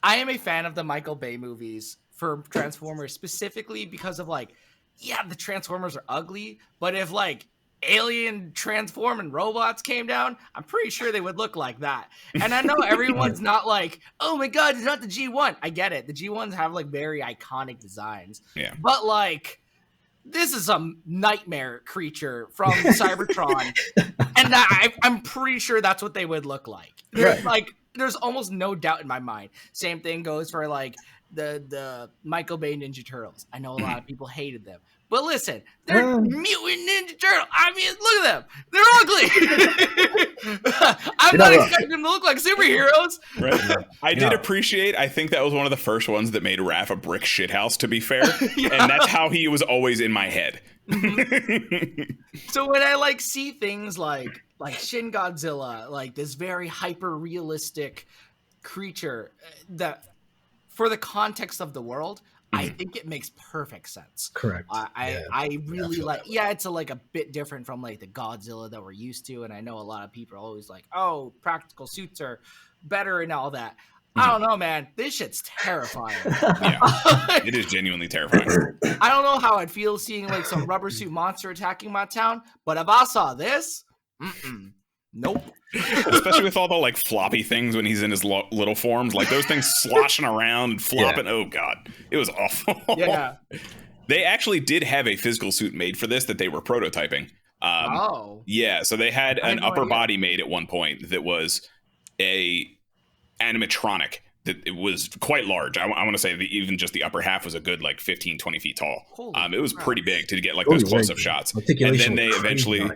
C: I am a fan of the Michael Bay movies for Transformers specifically because of like, yeah, the Transformers are ugly, but if like alien transforming robots came down, I'm pretty sure they would look like that. And I know everyone's not like, oh my god, it's not the G1. I get it. The G1s have like very iconic designs.
B: Yeah.
C: But like, this is a nightmare creature from Cybertron, and I'm pretty sure that's what they would look like. There's like, there's almost no doubt in my mind. Same thing goes for like the Michael Bay Ninja Turtles. I know a lot of people hated them, but listen, they're mutant Ninja Turtle. I mean, look at them. They're ugly. I'm not expecting them to look like superheroes.
B: Right. I did appreciate. I think that was one of the first ones that made Raph a brick shithouse. To be fair, and that's how he was always in my head.
C: So when I like see things like Shin Godzilla, like this very hyper realistic creature that for the context of the world, I think it makes perfect sense.
D: Correct.
C: I really like, it's like a bit different from like the Godzilla that we're used to. And I know a lot of people are always like, oh, practical suits are better and all that. I don't know, man. This shit's terrifying.
B: Yeah, it is genuinely terrifying.
C: I don't know how I'd feel seeing like some rubber suit monster attacking my town, but if I saw this, nope.
B: Especially with all the like floppy things when he's in his little forms, like those things sloshing around and flopping. Yeah. Oh god, it was awful.
C: Yeah.
B: They actually did have a physical suit made for this that they were prototyping. Yeah, so they had an upper body made at one point that was a animatronic that it was quite large. I want to say that even just the upper half was a good like 15-20 feet tall. It was pretty big to get like those close-up shots. And then they eventually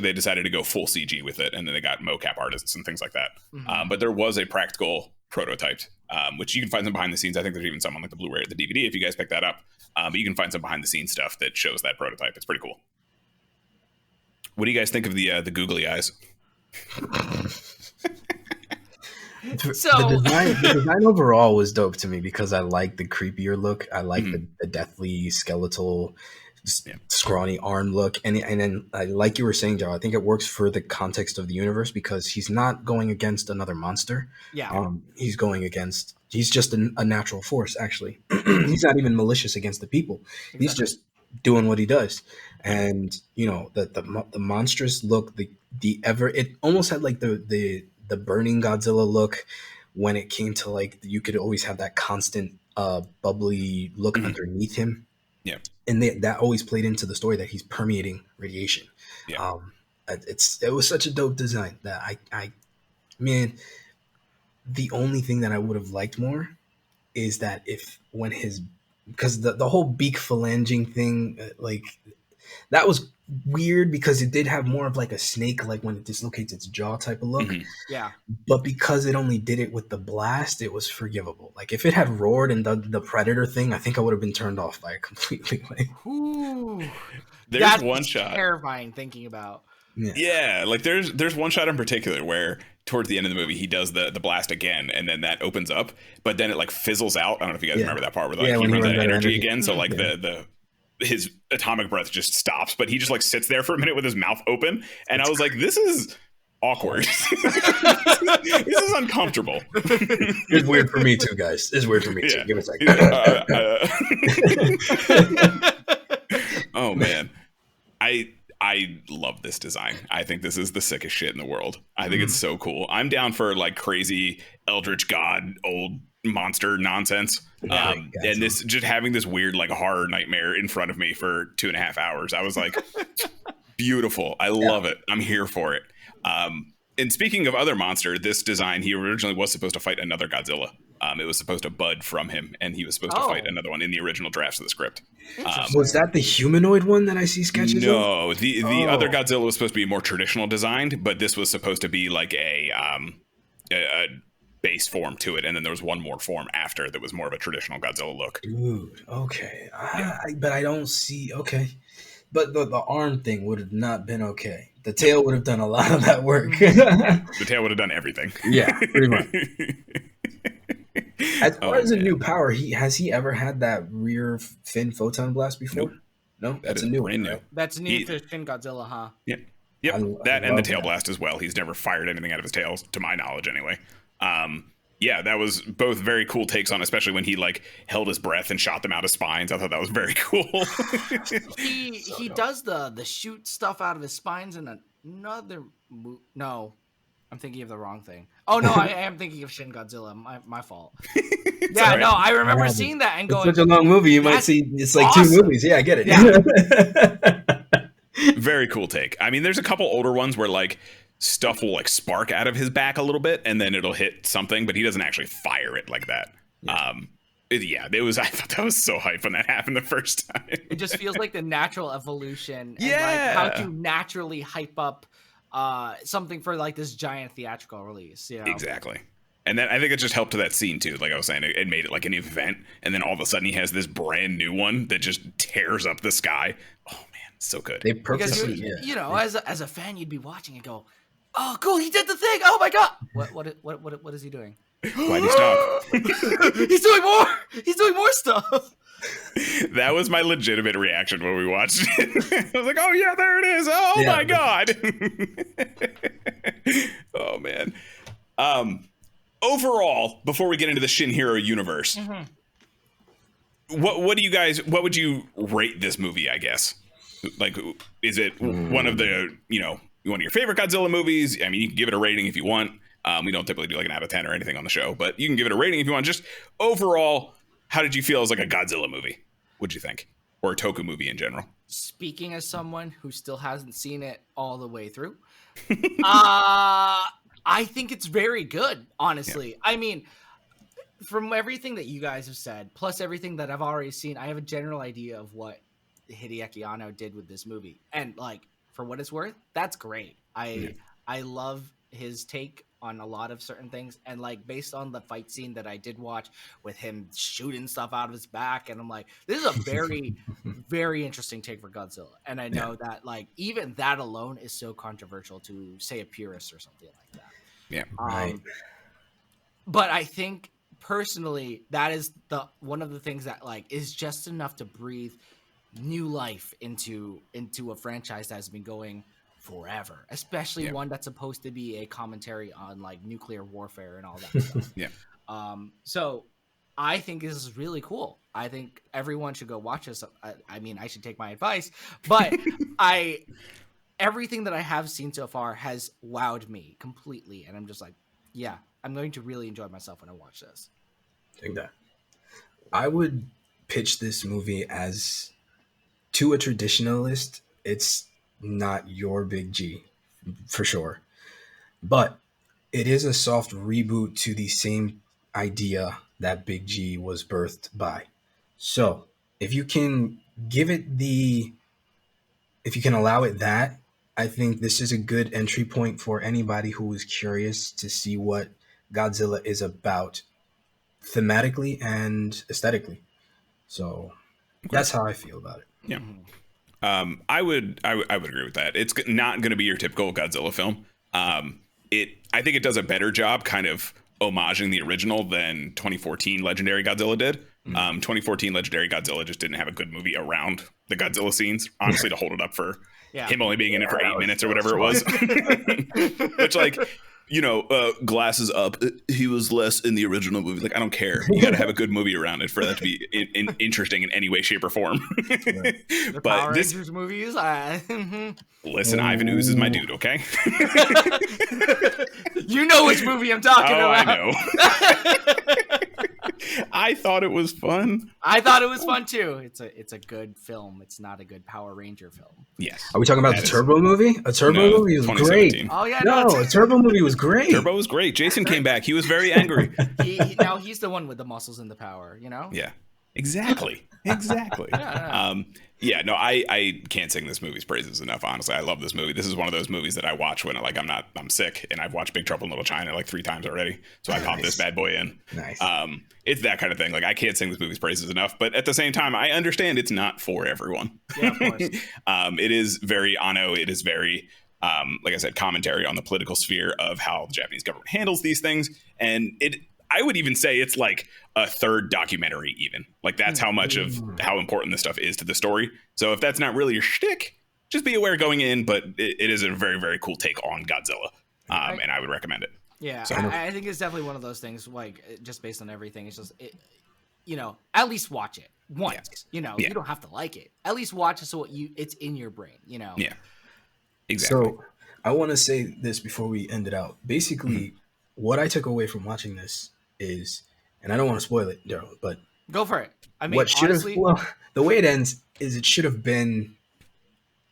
B: they decided to go full CG with it, and then they got mocap artists and things like that. But there was a practical prototype, which you can find some behind the scenes. I think there's even some on like the Blu-ray or the DVD if you guys pick that up. But you can find some behind the scenes stuff that shows that prototype. It's pretty cool. What do you guys think of the googly eyes?
C: So
D: the design overall was dope to me because I like the creepier look. I like the deathly skeletal, scrawny arm look, and then like you were saying, Joe, I think it works for the context of the universe because he's not going against another monster.
C: Yeah,
D: he's just a natural force. Actually, he's not even malicious against the people. Exactly. He's just doing what he does, and you know the monstrous look, it almost had like the burning Godzilla look when it came to like you could always have that constant bubbly look underneath him.
B: Yeah,
D: and that always played into the story that he's permeating radiation. Yeah, it was such a dope design that I the only thing that I would have liked more is that because the whole beak phalanging thing, like that was weird because it did have more of like a snake, like when it dislocates its jaw type of look.
C: Yeah.
D: But because it only did it with the blast, it was forgivable. Like if it had roared and the predator thing, I think I would have been turned off by it completely. Like,
B: there's one shot
C: terrifying thinking about.
B: Yeah, like there's one shot in particular where towards the end of the movie he does the blast again, and then that opens up, but then it like fizzles out. I don't know if you guys remember that part where like he runs out of energy again. So like his atomic breath just stops, but he just like sits there for a minute with his mouth open, and I was like, this is awkward. This is uncomfortable.
D: It's weird for me too, guys. It's weird for me too. Give me
B: a second. Oh man, I love this design. I think this is the sickest shit in the world. I think it's so cool. I'm down for like crazy Eldritch God old monster nonsense. And this just having this weird like horror nightmare in front of me for 2.5 hours. I was like, beautiful. I love it. I'm here for it. And speaking of other monster, this design, he originally was supposed to fight another Godzilla. It was supposed to bud from him, and he was supposed to fight another one in the original drafts of the script.
D: Was that the humanoid one that I see sketches of?
B: No, the other Godzilla was supposed to be more traditional designed, but this was supposed to be like a base form to it, and then there was one more form after that was more of a traditional Godzilla look.
D: Dude, okay. But I don't see, okay. But the arm thing would have not been okay. The tail would have done a lot of that work.
B: The tail would have done everything.
D: Yeah, pretty much. As far as a new power, has he ever had that rear fin photon blast before?
B: Nope.
D: No, that's a new one.
B: New.
C: That's new for Shin Godzilla, huh?
B: Yeah. Yep, that and the tail
D: that.
B: blast as well. He's never fired anything out of his tails, to my knowledge, anyway. Yeah, that was both very cool takes on, especially when he like held his breath and shot them out of spines. I thought that was very cool.
C: he does the shoot stuff out of his spines in another no, I'm thinking of the wrong thing. Oh no, I am thinking of Shin Godzilla. My fault. Yeah,
B: right.
C: no, I remember seeing that and going.
D: It's such a long movie. You might see it's like
C: awesome.
D: 2 movies. Yeah, I get it. Yeah.
B: Very cool take. I mean, there's a couple older ones where like stuff will like spark out of his back a little bit and then it'll hit something, but he doesn't actually fire it like that. It was, I thought that was so hype when that happened the first time.
C: It just feels like the natural evolution and
B: Yeah.
C: like how to naturally hype up something for like this giant theatrical release. You know?
B: Exactly. And then I think it just helped to that scene too. Like I was saying, it made it like an event, and then all of a sudden he has this brand new one that just tears up the sky. Oh man, so good.
D: They
C: Because
D: purposely,
C: you know, as a fan, you'd be watching and go, "Oh, cool, he did the thing! Oh my god, what is he doing?
B: Why'd he stop?
C: He's doing more! He's doing more stuff!"
B: That was my legitimate reaction when we watched it. I was like, "Oh yeah, there it is! Oh
D: Yeah.
B: my god!" Oh man. Overall, before we get into the Shin Hero universe, what would you rate this movie, I guess? Like, is it one of the, one of your favorite Godzilla movies? I mean, you can give it a rating if you want. We don't typically do like an out of 10 or anything on the show, but you can give it a rating if you want. Just overall, how did you feel as like a Godzilla movie? What'd you think? Or a Toku movie in general?
C: Speaking as someone who still hasn't seen it all the way through, I think it's very good, honestly. Yeah. I mean, from everything that you guys have said, plus everything that I've already seen, I have a general idea of what Hideaki Anno did with this movie. And like, for what it's worth, that's great. I love his take on a lot of certain things. And like, based on the fight scene that I did watch with him shooting stuff out of his back, and I'm like, this is a very, very interesting take for Godzilla. And I know that like, even that alone is so controversial to say a purist or something like that.
B: Yeah.
D: Right.
C: But I think personally, that is one of the things that like is just enough to breathe new life into a franchise that has been going forever, especially one that's supposed to be a commentary on like nuclear warfare and all that stuff.
B: Yeah.
C: So I think this is really cool. I think everyone should go watch this. I mean, I should take my advice, but everything that I have seen so far has wowed me completely. And I'm just like, yeah, I'm going to really enjoy myself when I watch this.
D: Take that. I would pitch this movie as, to a traditionalist, it's not your Big G, for sure. But it is a soft reboot to the same idea that Big G was birthed by. So if you can allow it that, I think this is a good entry point for anybody who is curious to see what Godzilla is about thematically and aesthetically. So that's how I feel about it.
B: Yeah. I would agree with that. It's not going to be your typical Godzilla film. I think it does a better job kind of homaging the original than 2014 Legendary Godzilla did. 2014 Legendary Godzilla just didn't have a good movie around the Godzilla scenes, honestly, to hold it up for him only being in it for 8 minutes or whatever it was. Which, like, glasses up, he was less in the original movie. Like, I don't care. You got to have a good movie around it for that to be interesting in any way, shape, or form.
C: The
B: But
C: Power
B: this
C: Rangers movies.
B: Listen, Ivan Ooze is my dude, okay?
C: You know which movie I'm talking about.
B: I know. I thought it was fun.
C: I thought it was fun too. It's a good film. It's not a good Power Ranger film.
B: Yes.
D: Are we talking about the Turbo movie? A Turbo movie was great.
C: Oh yeah,
D: no, a Turbo movie was great.
B: Turbo was great. Jason came back. He was very angry.
C: Now he's the one with the muscles and the power.
B: Yeah. Exactly. Yeah, no, I can't sing this movie's praises enough. Honestly, I love this movie. This is one of those movies that I watch when I'm sick, and I've watched Big Trouble in Little China like 3 times already. So I pop this bad boy in.
D: Nice.
B: It's that kind of thing. Like, I can't sing this movie's praises enough, but at the same time, I understand it's not for everyone.
C: Yeah, of course.
B: It is very Anno. It is very, like I said, commentary on the political sphere of how the Japanese government handles these things, and I would even say it's like a third documentary even. Like, that's how much of how important this stuff is to the story. So if that's not really your shtick, just be aware going in, but it is a very, very cool take on Godzilla. And I would recommend it.
C: Yeah, so, I think it's definitely one of those things, like, just based on everything. It's just, at least watch it once. You don't have to like it. At least watch it so it's in your brain,
B: Yeah, exactly.
D: So I want to say this before we end it out. Basically, what I took away from watching this is, and I don't want to spoil it, Darrel, but
C: go for it. I mean,
D: what should have, the way it ends is it should have been,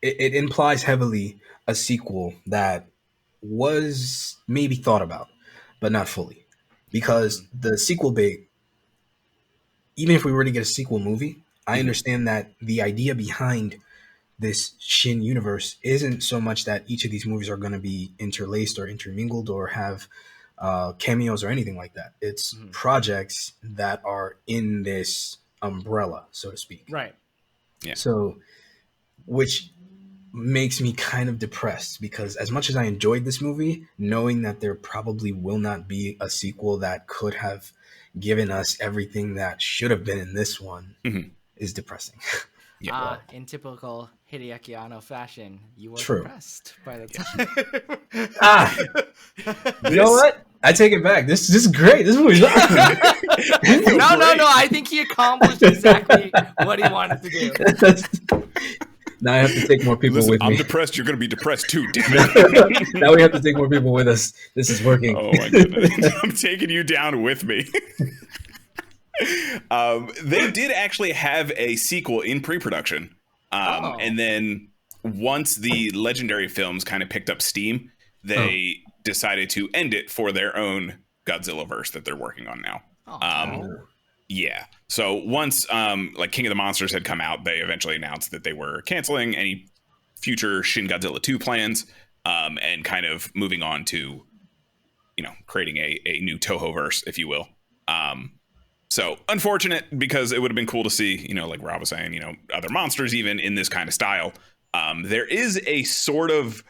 D: it implies heavily a sequel that was maybe thought about, but not fully. Because the sequel bait, even if we were to get a sequel movie, I understand that the idea behind this Shin universe isn't so much that each of these movies are going to be interlaced or intermingled or have cameos or anything like that. It's projects that are in this umbrella, so to speak.
C: Right.
B: Yeah.
D: So, which makes me kind of depressed because as much as I enjoyed this movie, knowing that there probably will not be a sequel that could have given us everything that should have been in this one is depressing.
B: Yeah.
C: In typical Hideaki Anno fashion, you were depressed by the time.
D: You know what? I take it back. This is great. This movie's awesome.
C: No. I think he accomplished exactly what he wanted to do.
D: Now I have to take more people with me.
B: I'm depressed. You're going to be depressed too, damn it.
D: Now we have to take more people with us. This is working.
B: Oh, my goodness. I'm taking you down with me. They did actually have a sequel in pre-production. And then once the Legendary films kind of picked up steam, they decided to end it for their own Godzilla verse that they're working on now. Yeah. So once like King of the Monsters had come out, they eventually announced that they were canceling any future Shin Godzilla 2 plans and kind of moving on to, creating a new Toho verse, if you will. So unfortunate because it would have been cool to see, like Rob was saying, other monsters even in this kind of style. There is a sort of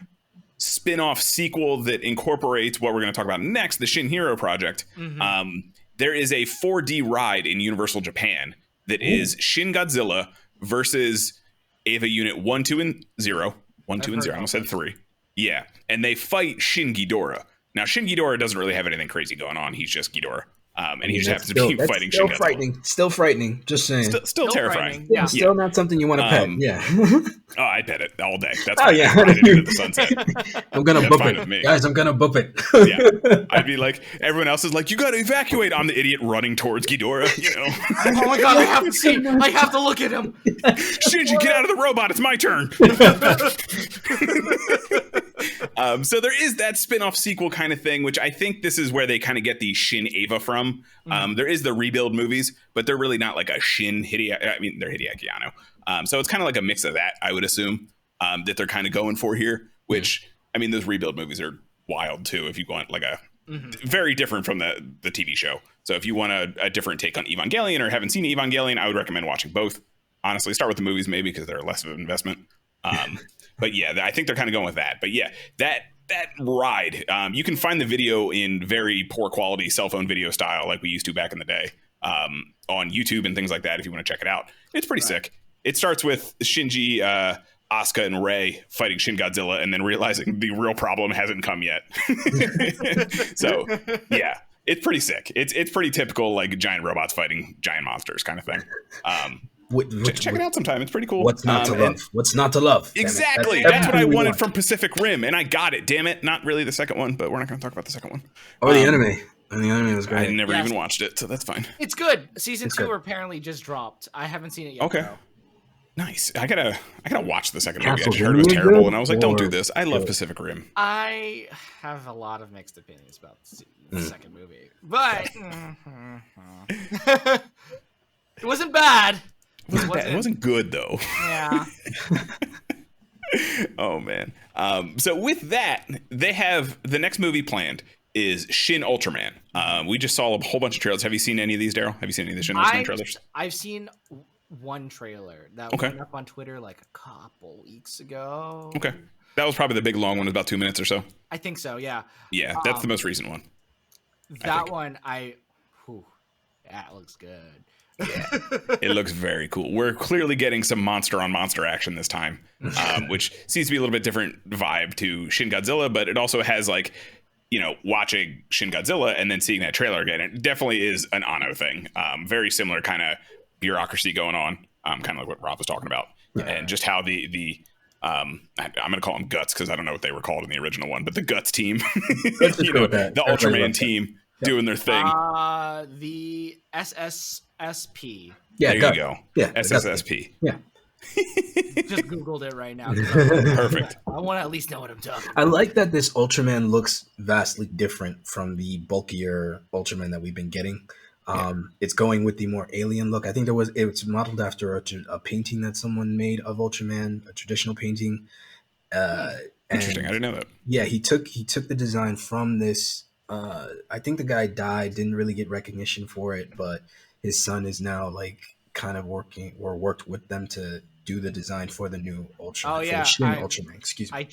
B: spin-off sequel that incorporates what we're going to talk about next, the Shin Hero Project. There is a 4D ride in Universal Japan that is Shin Godzilla versus Eva Unit 1, 2, and 0. 1, 2, and 0. I almost said 3. Yeah. And they fight Shin Ghidorah. Now, Shin Ghidorah doesn't really have anything crazy going on. He's just Ghidorah. And he just happens to be fighting Shin Godzilla.
D: Still frightening. Just saying.
B: Still terrifying.
D: Yeah. Still not something you want to pet. Yeah.
B: Oh, I'd pet it all day. That's why I ride it into the sunset.
D: I'm going to boop it. Guys, I'm going to boop it.
B: Yeah. I'd be like, everyone else is like, you got to evacuate. I'm the idiot running towards Ghidorah,
C: Oh my God, I have to see. I have to look at him.
B: Shinji, get out of the robot. It's my turn. So there is that spin-off sequel kind of thing, which I think this is where they kind of get the Shin Eva from. There is the rebuild movies, but they're really not like a Shin Hideaki. I mean, they're Hideaki Anno. So it's kind of like a mix of that, I would assume, that they're kind of going for here, which, I mean, those rebuild movies are wild too. If you want like a very different from the TV show. So if you want a different take on Evangelion or haven't seen Evangelion, I would recommend watching both. Honestly, start with the movies maybe because they're less of an investment. But yeah, I think they're kind of going with that. But yeah, that ride, you can find the video in very poor quality cell phone video style like we used to back in the day on YouTube and things like that if you want to check it out. It's pretty sick. It starts with Shinji, Asuka, and Rei fighting Shin Godzilla and then realizing the real problem hasn't come yet. So yeah, it's pretty sick. It's pretty typical like giant robots fighting giant monsters kind of thing. Check it out sometime. It's pretty cool.
D: What's not to love? What's not to love?
B: Exactly. That's what I wanted from Pacific Rim, and I got it. Damn it! Not really the second one, but we're not going to talk about the second one.
D: Oh, the anime. And the anime was great.
B: I never even watched it, so that's fine.
C: It's good. Season 2 apparently just dropped. I haven't seen it yet.
B: Okay.
C: Though.
B: Nice. I gotta watch the second movie. I just heard it was terrible, and I was like, "Don't do this." I love Pacific Rim.
C: I have a lot of mixed opinions about the second movie, but it wasn't bad.
B: It wasn't good though.
C: Yeah.
B: Oh man. So with that, they have the next movie planned is Shin Ultraman. We just saw a whole bunch of trailers. Have you seen any of these, Darrel? Have you seen any of the Shin Ultraman trailers?
C: I've seen one trailer that went up on Twitter like a couple weeks ago.
B: Okay. That was probably the big long one, about 2 minutes or so.
C: I think so, yeah.
B: Yeah, that's the most recent one.
C: That one, That looks good.
B: Yeah, it looks very cool. We're clearly getting some monster on monster action this time, which seems to be a little bit different vibe to Shin Godzilla, but it also has like, you know, watching Shin Godzilla and then seeing that trailer again. It definitely is an Anno thing. Very similar kind of bureaucracy going on, kind of like what Rob was talking about, and just how the I'm going to call them Guts because I don't know what they were called in the original one, but the Guts team, you know, the Ultraman team doing their thing.
C: The SSSP.
D: Yeah,
B: there you go.
D: Yeah,
B: SSSP.
D: Yeah.
C: Just Googled it right now.
B: Perfect.
C: I want to at least know what I'm talking about.
D: I like that this Ultraman looks vastly different from the bulkier Ultraman that we've been getting. It's going with the more alien look. I think it's modeled after a painting that someone made of Ultraman, a traditional painting.
B: Interesting. I didn't know that.
D: Yeah, he took the design from this. I think the guy died, didn't really get recognition for it, but his son is now like kind of worked with them to do the design for the new Ultraman.
C: Oh yeah,
D: Shin Ultraman. Excuse me.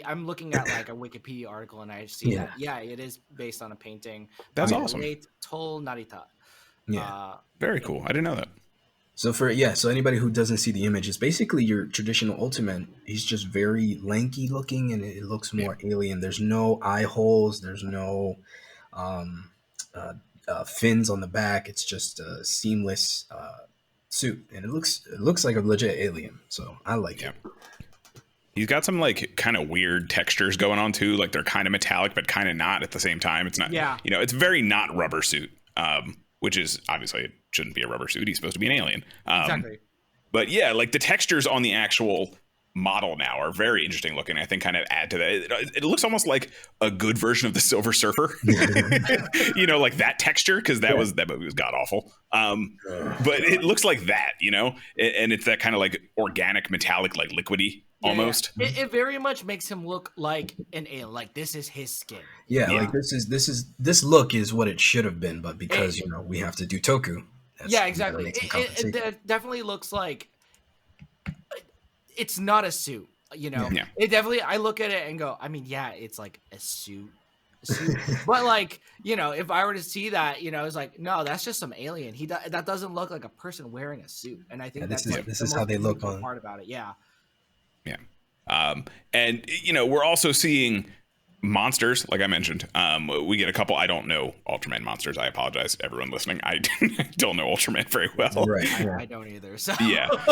C: I'm looking at like a Wikipedia article and I see that. Yeah, it is based on a painting.
B: That's awesome.
C: Late Tol Narita.
D: Yeah,
B: very cool. I didn't know that.
D: So anybody who doesn't see the image, it's basically your traditional Ultraman. He's just very lanky looking, and it looks more alien. There's no eye holes. There's no fins on the back. It's just a seamless suit, and it looks like a legit alien. So I like it.
B: He's got some like kind of weird textures going on too. Like they're kind of metallic, but kind of not at the same time. It's not. You know, it's very not rubber suit. Which is obviously it shouldn't be a rubber suit. He's supposed to be an alien.
C: Exactly.
B: But yeah, like the textures on the actual model now are very interesting looking. I think kind of add to that. It looks almost like a good version of the Silver Surfer. You know, like that texture because that movie was god awful. But it looks like that, you know, and it's that kind of like organic, metallic, like liquidy. Almost.
C: It very much makes him look like an alien. Like this is his skin.
D: Like this look is what it should have been, but because you know we have to do Toku.
C: Exactly. It definitely looks like it's not a suit. You know, it definitely. I look at it and go, I mean, it's like a suit. But like, you know, if I were to see that, you know, it's like, no, that's just some alien. That doesn't look like a person wearing a suit. And I think
D: this is how they look on
C: part about it. Yeah.
B: And you know, we're also seeing monsters, like I mentioned. We get a couple. I don't know Ultraman monsters. I apologize to everyone listening. I don't know Ultraman very well.
D: Right.
C: I don't either. So.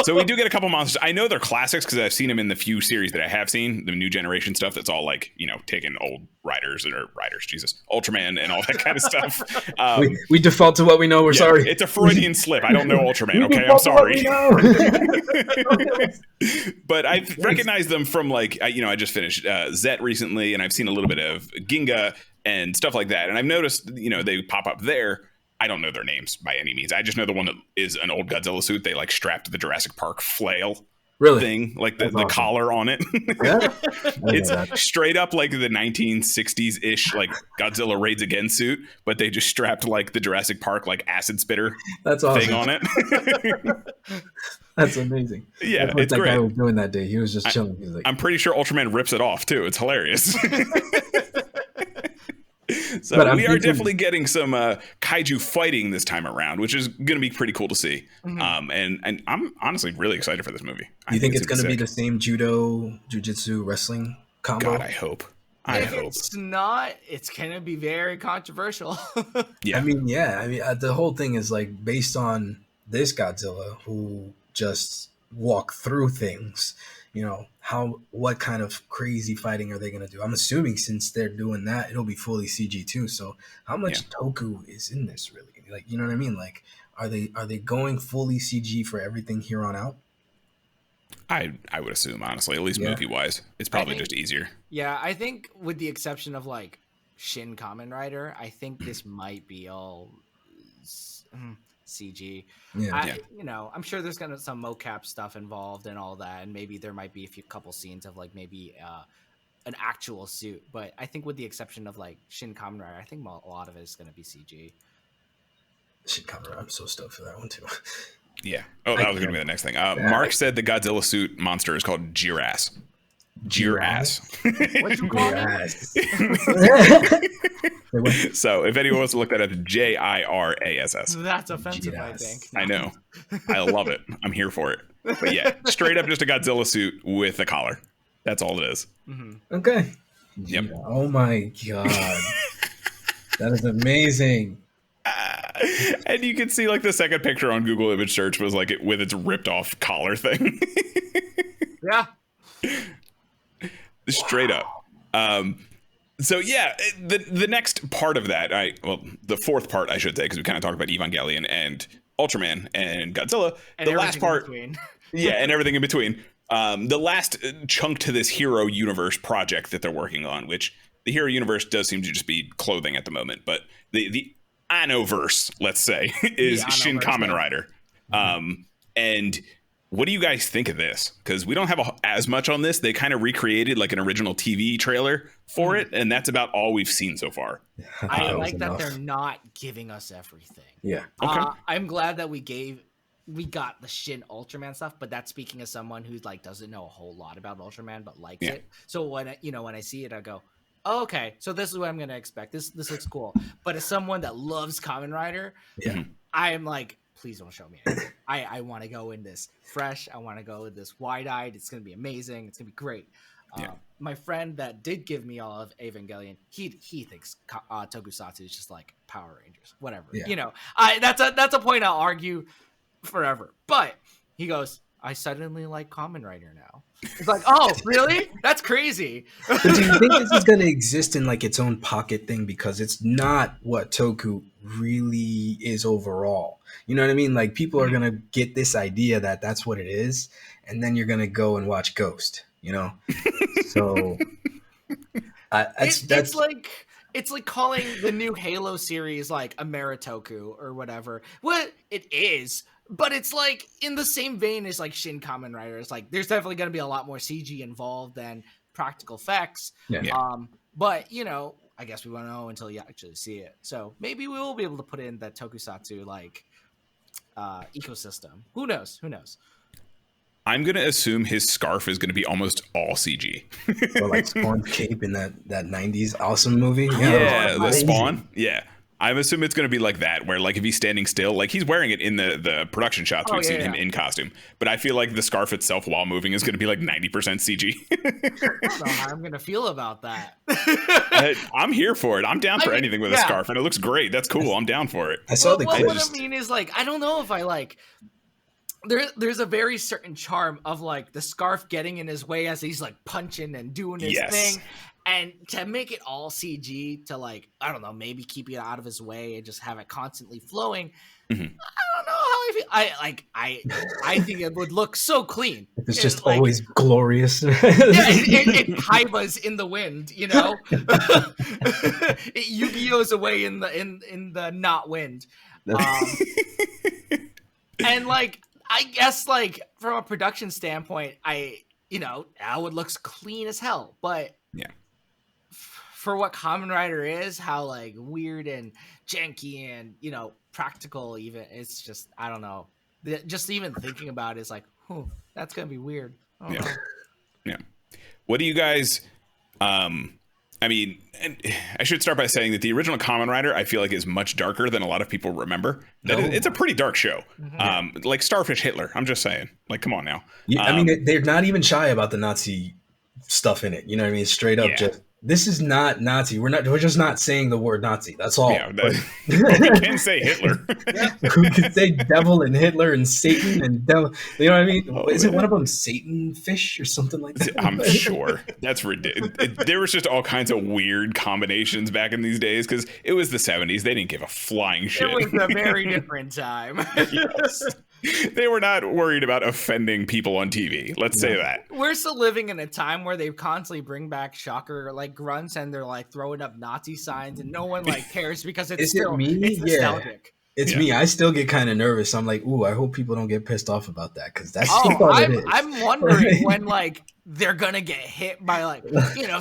B: So we do get a couple monsters. I know they're classics because I've seen them in the few series that I have seen, the new generation stuff. That's all like, you know, taking old Ultraman and all that kind of stuff.
D: We default to what we know. We're sorry.
B: It's a Freudian slip. I don't know Ultraman. Okay, I'm sorry. But I recognize them from like, I just finished Zet recently, and I've seen a little bit of Ginga and stuff like that. And I've noticed, you know, they pop up there. I don't know their names by any means. I just know the one that is an old Godzilla suit. They like strapped the Jurassic Park flail thing, like the awesome. Collar on it. It's straight up like the 1960s ish, like Godzilla Raids Again suit, but they just strapped like the Jurassic Park like acid spitter thing on it.
D: That's amazing.
B: Yeah,
D: that's what
B: it's
D: that
B: great.
D: Guy was doing that day. He was just chilling. He was like,
B: I'm pretty sure Ultraman rips it off too. It's hilarious. So we are definitely getting some kaiju fighting this time around, which is going to be pretty cool to see. Mm-hmm. And I'm honestly really excited for this movie.
D: Do you think it's going to be the same judo, jiu-jitsu, wrestling combo?
B: God, I hope. If
C: it's not, it's going to be very controversial.
D: I mean, the whole thing is like based on this Godzilla who just walk through things. You know, what kind of crazy fighting are they going to do? I'm assuming since they're doing that, it'll be fully CG too. So how much Toku is in this really? Like, you know what I mean? Like, are they going fully CG for everything here on out?
B: I would assume, honestly, at least movie wise, it's probably just easier. Yeah,
C: I think with the exception of like Shin Kamen Rider, I think this might be all CG. You know, I'm sure there's gonna be some mocap stuff involved and all that, and maybe there might be a couple scenes of like maybe an actual suit. But I think with the exception of like Shin Kamen Rider, I think a lot of it is gonna be CG.
D: Shin Kamen Rider, I'm so stoked for that one too.
B: Yeah. Oh, that was gonna be the next thing. Mark said the Godzilla suit monster is called Jiras. Your ass.
C: What you call
D: Your
C: it?
D: ass. Wait, what?
B: So if anyone wants to look that up, JIRASS.
C: That's offensive, I
D: Yes.
C: think.
B: I know. I love it. I'm here for it. But yeah, straight up just a Godzilla suit with a collar. That's all it is.
D: Okay.
B: Yep.
D: Yeah. Oh my god. That is amazing.
B: And you can see like the second picture on Google image search was like it with its ripped off collar thing.
C: Yeah.
B: Straight up. So yeah, the next part of that, the fourth part I should say, because we kind of talked about Evangelion and Ultraman and Godzilla.
C: And
B: the last part,
C: in between.
B: yeah, and everything in between. The last chunk to this Hero Universe project that they're working on, which the Hero Universe does seem to just be clothing at the moment, but the Anoverse, let's say, is Shin Kamen Rider. And what do you guys think of this? Because we don't have as much on this. They kind of recreated like an original TV trailer for it, and that's about all we've seen so far.
C: I like that they're not giving us everything.
D: Yeah.
B: Okay.
C: I'm glad that we got the Shin Ultraman stuff, but that's speaking as someone who like doesn't know a whole lot about Ultraman but likes it. So when I see it, I go, oh, okay, so this is what I'm gonna expect. This looks cool. But as someone that loves Kamen Rider, I am like, please don't show me anything. I want to go in this fresh. I want to go in this wide-eyed. It's gonna be amazing. It's gonna be great. My friend that did give me all of Evangelion, he thinks Tokusatsu is just like Power Rangers, whatever.
D: Yeah.
C: That's a point I'll argue forever. But he goes, I suddenly like Kamen Rider now. It's like, oh, really? That's crazy.
D: But do you think this is going to exist in like its own pocket thing? Because it's not what Toku really is overall. You know what I mean? Like people are going to get this idea that that's what it is. And then you're going to go and watch Ghost, you know? So
C: it's like calling the new Halo series like Ameritoku or whatever. Well, it is. But it's like in the same vein as like Shin Kamen Rider. It's like there's definitely going to be a lot more CG involved than practical effects.
B: Yeah.
C: But I guess we won't know until you actually see it. So maybe we will be able to put in that Tokusatsu like ecosystem. Who knows?
B: I'm gonna assume his scarf is gonna be almost all CG.
D: Or like Spawn's cape in that 90s awesome movie.
B: Yeah, the Spawn. Yeah. I'm assuming it's going to be like that, where like if he's standing still, like he's wearing it in the production shots, we've seen him in costume. But I feel like the scarf itself while moving is going to be like 90% CG.
C: I don't know how I'm going to feel about that.
B: I'm here for it. I'm down for anything with a scarf, and it looks great. That's cool. I'm down for it.
D: I saw the
C: clip. What I mean is like, I don't know if I like... There's a very certain charm of like the scarf getting in his way as he's like punching and doing his thing. And to make it all CG, to like, I don't know, maybe keep it out of his way and just have it constantly flowing. I don't know how I feel. I think it would look so clean.
D: It's just like, always glorious.
C: It Kaiba's in the wind, you know. It Yu-Gi-Oh's away in the not wind. And like, I guess like from a production standpoint, now it looks clean as hell, but for what Kamen Rider is, how like weird and janky and practical even, it's just, I don't know. Just even thinking about it is like, that's gonna be weird.
B: Yeah. What do you guys? I mean, I should start by saying that the original Kamen Rider, I feel like, is much darker than a lot of people remember. It's a pretty dark show. Like Starfish Hitler. I'm just saying. Like, come on now.
D: Yeah, I mean, they're not even shy about the Nazi stuff in it. You know what I mean? Straight up, just this is not Nazi. We're just not saying the word Nazi. That's all.
B: Yeah, we can say Hitler.
D: We can say devil and Hitler and Satan and devil. You know what I mean? Isn't one of them Satan fish or something like that?
B: I'm sure. That's ridiculous. There was just all kinds of weird combinations back in these days because it was the 70s. They didn't give a flying shit.
C: It was a very different time.
B: Yes. They were not worried about offending people on TV. Let's say that.
C: We're still living in a time where they constantly bring back shocker like grunts and they're like throwing up Nazi signs and no one like cares because it's it's nostalgic.
D: It's me. I still get kind of nervous. I'm like, ooh, I hope people don't get pissed off about that because that's
C: I'm wondering when like they're gonna get hit by like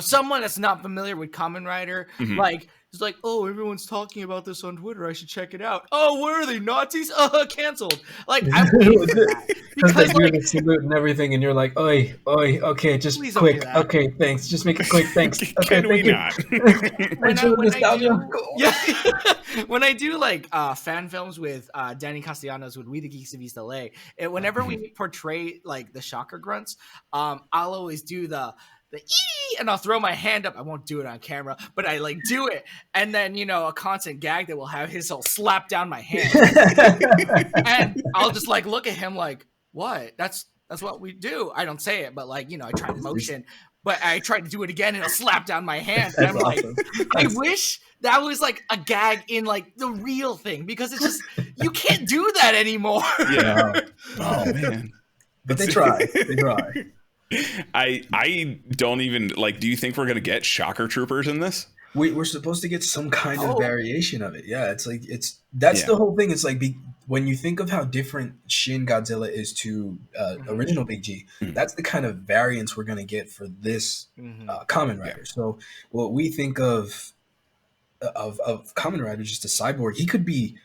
C: someone that's not familiar with Kamen Rider. Like it's like, oh, everyone's talking about this on Twitter. I should check it out. Oh, where are they? Nazis? Canceled. Like I'm waiting for that.
D: Because they
C: because
D: do
C: like
D: the salute and everything, and you're like, oi, oi, okay, just
C: please don't do
D: quick.
C: that.
D: Okay, thanks. Just make it quick. Thanks. Okay,
B: Can we
D: thank you.
B: not?
D: Thanks for the nostalgia.
C: Yeah, when I do like fan films with Danny Castellanos with We the Geeks of East LA, whenever we portray like the shocker grunts, I'll always do the ee, and I'll throw my hand up. I won't do it on camera, but I like do it, and then a constant gag that will have his whole slap down my hand, and I'll just like look at him like, what? That's what we do. I don't say it, but like I try to motion. But I tried to do it again and it'll slap down my hand. And I'm like, I wish that was like a gag in like the real thing, because it's just, you can't do that anymore.
B: Yeah. Oh man.
D: But they try. They try.
B: I don't even like. Do you think we're gonna get shocker troopers in this?
D: We're supposed to get some kind of variation of it. Yeah, it's like that's the whole thing. It's like when you think of how different Shin Godzilla is to original Big G, that's the kind of variance we're gonna get for this Kamen Rider. So what we think of Kamen Rider, just a cyborg, he could be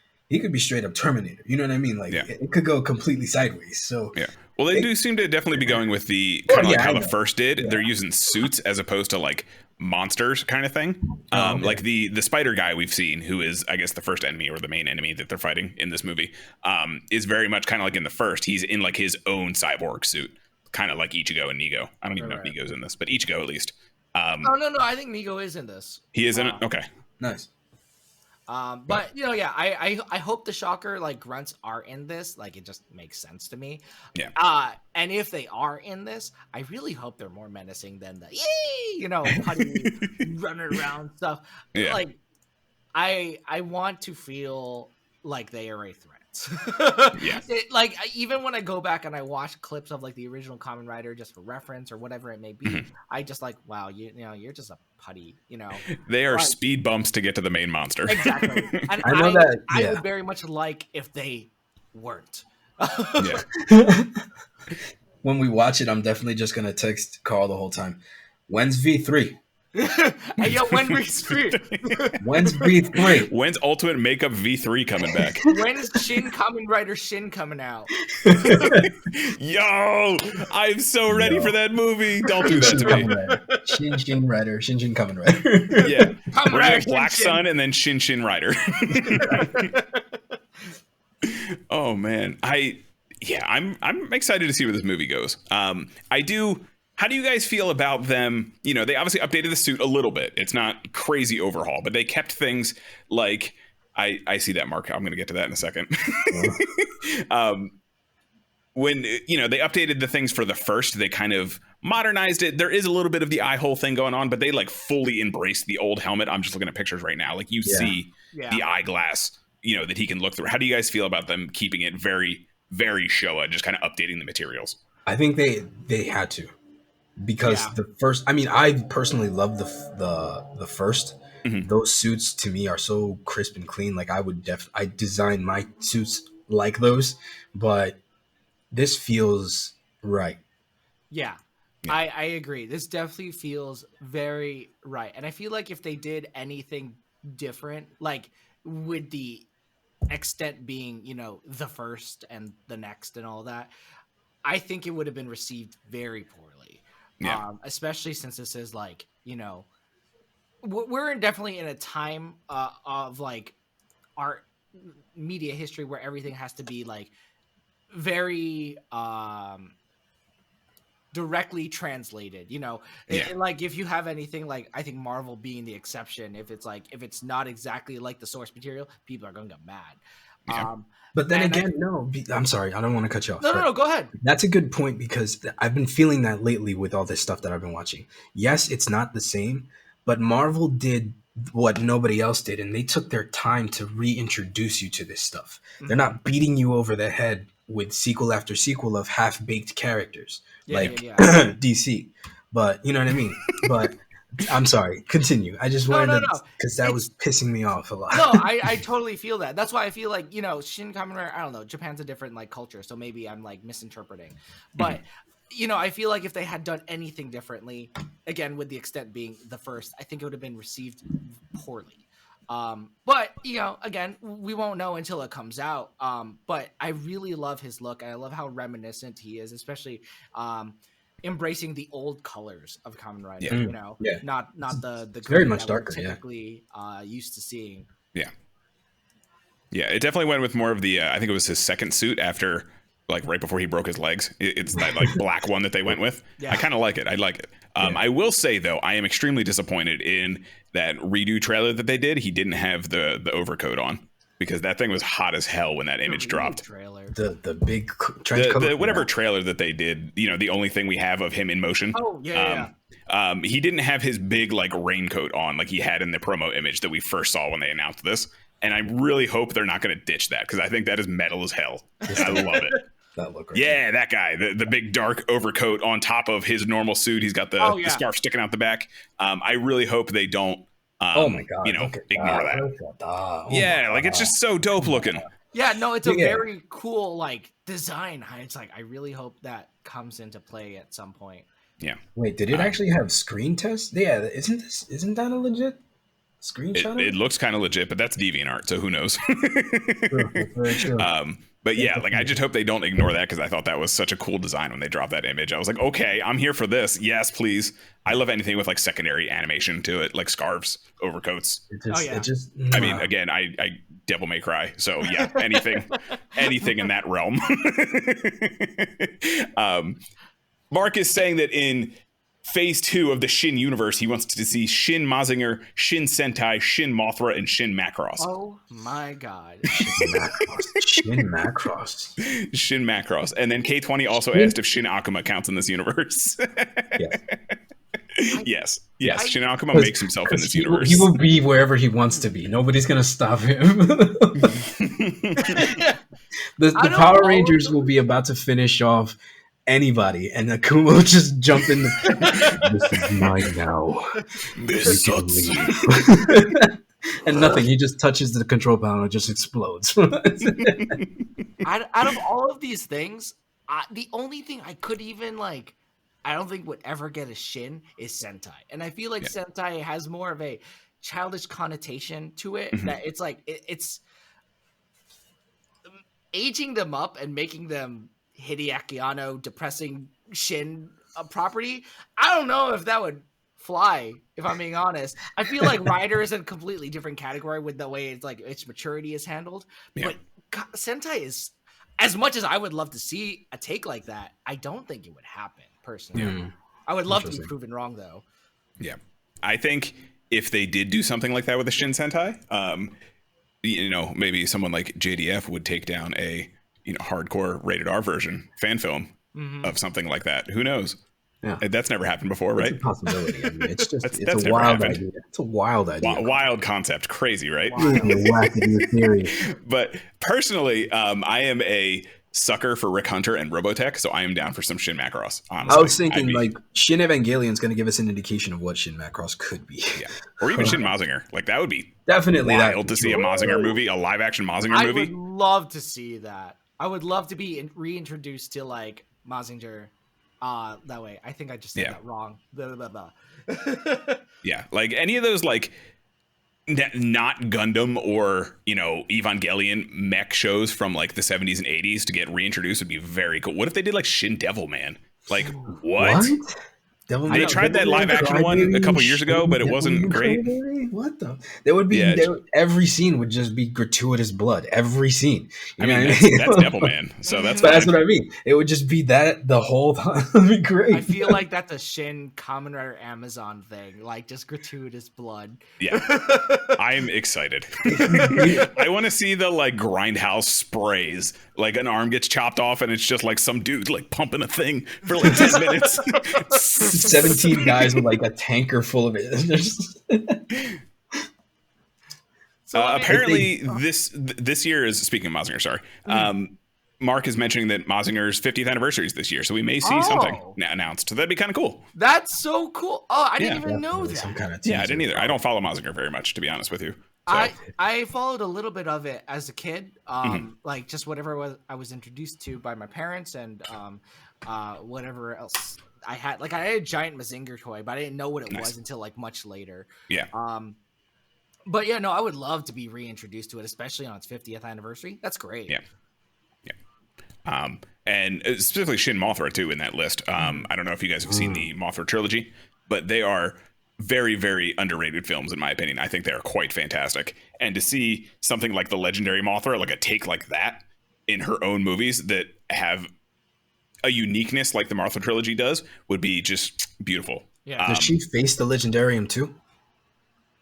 D: straight up Terminator. You know what I mean? Like it could go completely sideways. So
B: yeah. Well, they do seem to definitely be going with the kind of like how the first did.
D: Yeah.
B: They're using suits as opposed to like monsters kind of thing. Like the spider guy we've seen, who is I guess the first enemy or the main enemy that they're fighting in this movie, is very much kind of like in the first. He's in like his own cyborg suit, kind of like Ichigo and Nigo. I don't even know if Nigo's in this, but Ichigo at least.
C: No. I think Nigo is in this.
B: He is in it. Okay.
D: Nice.
C: But I hope the shocker like grunts are in this. Like it just makes sense to me.
B: Yeah.
C: And if they are in this, I really hope they're more menacing than the putty running around stuff.
B: Yeah.
C: Like I want to feel like they are a threat.
B: Yeah.
C: Like even when I go back and I watch clips of like the original Kamen Rider just for reference or whatever it may be, I just like, wow, you're just a putty,
B: They are speed bumps to get to the main monster.
C: Exactly. And
D: I know that.
C: I would very much like if they weren't.
D: When we watch it, I'm definitely just gonna text Carl the whole time. When's V3?
C: Hey, yo, when V3?
D: When's V3?
B: When's Ultimate Makeup V3 coming back?
C: When is Shin Kamen Rider Shin coming out?
B: Yo, I'm so ready for that movie. Don't do that to me.
D: Shin Rider. Shin Kamen Rider.
B: Yeah.
C: Kamen
B: We're
C: Rider
B: gonna Black
C: Shin.
B: Sun and then Shin Rider. Oh man. I'm excited to see where this movie goes. How do you guys feel about them? They obviously updated the suit a little bit. It's not crazy overhaul, but they kept things like I see that, Mark. I'm going to get to that in a second. When they updated the things for the first, they kind of modernized it. There is a little bit of the eye hole thing going on, but they like fully embraced the old helmet. I'm just looking at pictures right now. Like you see the eyeglass, that he can look through. How do you guys feel about them keeping it very, very Showa, just kind of updating the materials?
D: I think they had to. Because the first, I personally love the first. Those suits to me are so crisp and clean. Like I design my suits like those, but this feels right.
C: Yeah. I agree. This definitely feels very right. And I feel like if they did anything different, like with the extent being, the first and the next and all that, I think it would have been received very poorly.
B: Yeah.
C: Especially since this is like, we're definitely in a time of like art media history where everything has to be like very directly translated, like if you have anything like, I think Marvel being the exception, if it's not exactly like the source material, people are going to get mad.
B: Yeah.
D: But then again, no, I'm sorry. I don't want to cut you off.
C: No, go ahead.
D: That's a good point because I've been feeling that lately with all this stuff that I've been watching. Yes, it's not the same, but Marvel did what nobody else did, and they took their time to reintroduce you to this stuff. They're not beating you over the head with sequel after sequel of half-baked characters DC. But you know what I mean? But I'm sorry. Continue. I just wanted to, because that was pissing me off a lot.
C: No, I totally feel that. That's why I feel like, Shin Kamen Rider, I don't know, Japan's a different like culture, so maybe I'm like misinterpreting. But, I feel like if they had done anything differently, again, with the extent being the first, I think it would have been received poorly. But again, we won't know until it comes out. But I really love his look. I love how reminiscent he is, especially embracing the old colors of Kamen Rider.
B: Yeah.
C: Not the
D: it's very
C: green
D: much
C: that we're
D: darker.
C: typically used to seeing.
B: Yeah. Yeah, it definitely went with more of the. I think it was his second suit after, like, right before he broke his legs. It's that like black one that they went with. Yeah. I kind of like it. I like it. I will say though, I am extremely disappointed in that redo trailer that they did. He didn't have the overcoat on because that thing was hot as hell when that image dropped.
C: Trailer.
D: The big trench coat.
B: The whatever trailer that they did. The only thing we have of him in motion.
C: Oh yeah.
B: He didn't have his big like raincoat on like he had in the promo image that we first saw when they announced this. And I really hope they're not going to ditch that because I think that is metal as hell. And I love it.
D: That look right.
B: Yeah, that guy, the big dark overcoat on top of his normal suit. He's got the scarf sticking out the back. I really hope they don't.
D: Oh my god!
B: Ignore that.
D: Oh
B: it's just so dope looking.
C: Yeah, no, it's a very cool like design. It's like I really hope that comes into play at some point.
B: Yeah.
D: Wait, did it actually have screen tests? Yeah, isn't that a legit screenshot?
B: It looks kind of legit, but that's DeviantArt, so who knows?
D: Very true.
B: But yeah, like I just hope they don't ignore that because I thought that was such a cool design when they dropped that image. I was like, okay, I'm here for this. Yes, please. I love anything with like secondary animation to it, like scarves, overcoats. I mean, again, I Devil May Cry, so yeah, anything in that realm. Mark is saying that in Phase 2 of the Shin universe, he wants to see Shin Mazinger, Shin Sentai, Shin Mothra, and Shin Macross.
C: Oh my god.
D: Shin Macross.
B: Shin Macross. And then K20 also asked if Shin Akuma counts in this universe. Yes. Yes. Shin Akuma makes himself in this universe.
D: He will be wherever he wants to be. Nobody's going to stop him. The Power Rangers will be about to finish off anybody, and Akuma will just jump in. This is mine now.
B: This sucks.
D: And nothing. He just touches the control panel and it just explodes.
C: Out of all of these things, the only thing I could even I don't think would ever get a Shin is Sentai, and I feel like Sentai has more of a childish connotation to it. That it's like it's aging them up and making them Hideaki Anno depressing Shin property. I don't know if that would fly, if I'm being honest. I feel like Rider is in a completely different category with the way its maturity is handled. But Sentai is, as much as I would love to see a take like that, I don't think it would happen personally. I would love to be proven wrong though.
B: Yeah, I think if they did do something like that with the Shin Sentai, maybe someone like JDF would take down a hardcore rated R version fan film of something like that. Who knows? Yeah. That's never happened before, right?
D: It's a possibility. I mean, it's just it's a wild idea. It's a wild idea.
B: Wild concept. Crazy, right?
D: Wacky theory.
B: But personally, I am a sucker for Rick Hunter and Robotech, so I am down for some Shin Macross, honestly.
D: I was thinking Shin Evangelion is going to give us an indication of what Shin Macross could be. Yeah.
B: Or even Shin Mazinger. Like that would be
D: definitely
B: wild to see a Mazinger movie, a live action Mazinger movie.
C: I would love to see that. I would love to be reintroduced to Mazinger that way. I think I just said that wrong. Blah, blah, blah.
B: Yeah, like any of those not Gundam or Evangelion mech shows from the 70s and 80s to get reintroduced would be very cool. What if they did Shin Devilman? What? They tried that live action one a couple years ago, but it wasn't great.
D: What the? There would be every scene would just be gratuitous blood. Every scene.
B: I mean, that's Devilman. So that's
D: what I mean. It would just be that the whole time. It'd be great.
C: I feel like that's a Shin Kamen Rider Amazon thing, just gratuitous blood.
B: Yeah, I'm excited. I want to see the grindhouse sprays. An arm gets chopped off, and it's just some dude pumping a thing for 10 minutes.
D: 17 guys with a tanker full of it.
B: Apparently, this year is, speaking of Mazinger, sorry. Mark is mentioning that Mazinger's 50th anniversary is this year, so we may see something announced. So that'd be kind of cool.
C: That's so cool. Oh, I didn't even know that.
D: Some kind of
B: I didn't either. I don't follow Mazinger very much, to be honest with you. So.
C: I followed a little bit of it as a kid, just whatever I was introduced to by my parents and whatever else I had. I had a giant Mazinger toy, but I didn't know what it was until much later.
B: Yeah.
C: But yeah, no, I would love to be reintroduced to it, especially on its 50th anniversary. That's great.
B: Yeah. And specifically Shin Mothra too in that list. I don't know if you guys have seen the Mothra trilogy, but they are very, very underrated films in my opinion. I think they are quite fantastic. And to see something like the legendary Mothra, like a take like that in her own movies that have a uniqueness like the Mothra trilogy does, would be just beautiful.
C: Yeah.
D: Does she face the Legendarium too?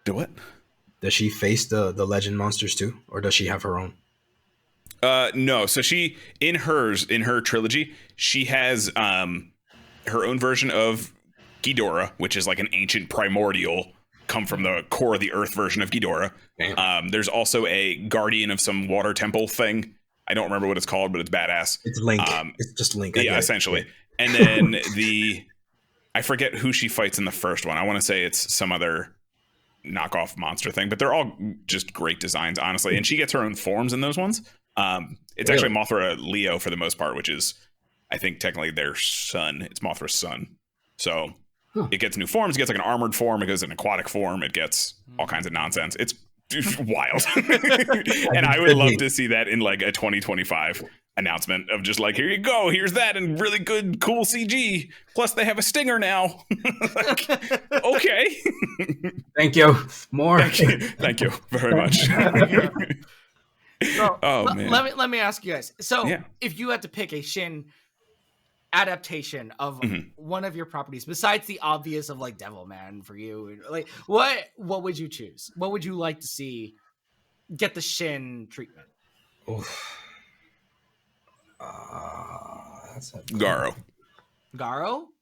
B: Do what?
D: Does she face the legend monsters too, or does she have her own?
B: No. So she in her trilogy, she has her own version of Ghidorah, which is like an ancient primordial, come from the core of the earth version of Ghidorah. There's also a guardian of some water temple thing. I don't remember what it's called, but it's badass.
D: It's Link. It's just Link.
B: Yeah, essentially. And then I forget who she fights in the first one. I want to say it's some other knockoff monster thing, but they're all just great designs, honestly. And she gets her own forms in those ones. It's actually Mothra Leo for the most part, which is, I think, technically their son. It's Mothra's son. So it gets new forms. It gets like an armored form. It goes an aquatic form. It gets all kinds of nonsense. It's wild. And I would love to see that in like a 2025 announcement of just like, here you go. Here's that and really good, cool CG. Plus they have a stinger now. Like, okay.
D: Thank you. More.
B: Thank you very much.
C: So,
B: oh man.
C: Let me ask you guys. So if you had to pick a Shin adaptation of one of your properties besides the obvious of like Devilman for you, like what would you choose? What would you like to see get the Shin treatment?
D: That's
B: Garo.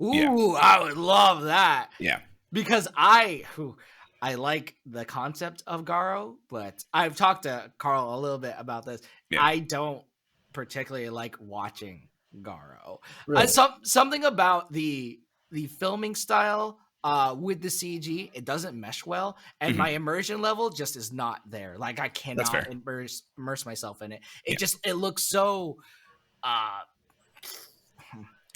C: Ooh,
B: Yeah.
C: I would love that.
B: Yeah.
C: Because I like the concept of Garo, but I've talked to Carl a little bit about this.
B: Yeah.
C: I don't particularly like watching Garo.
D: Really?
C: Something about the filming style with the CG, it doesn't mesh well, and my immersion level just is not there. Like I cannot immerse myself in it. It looks so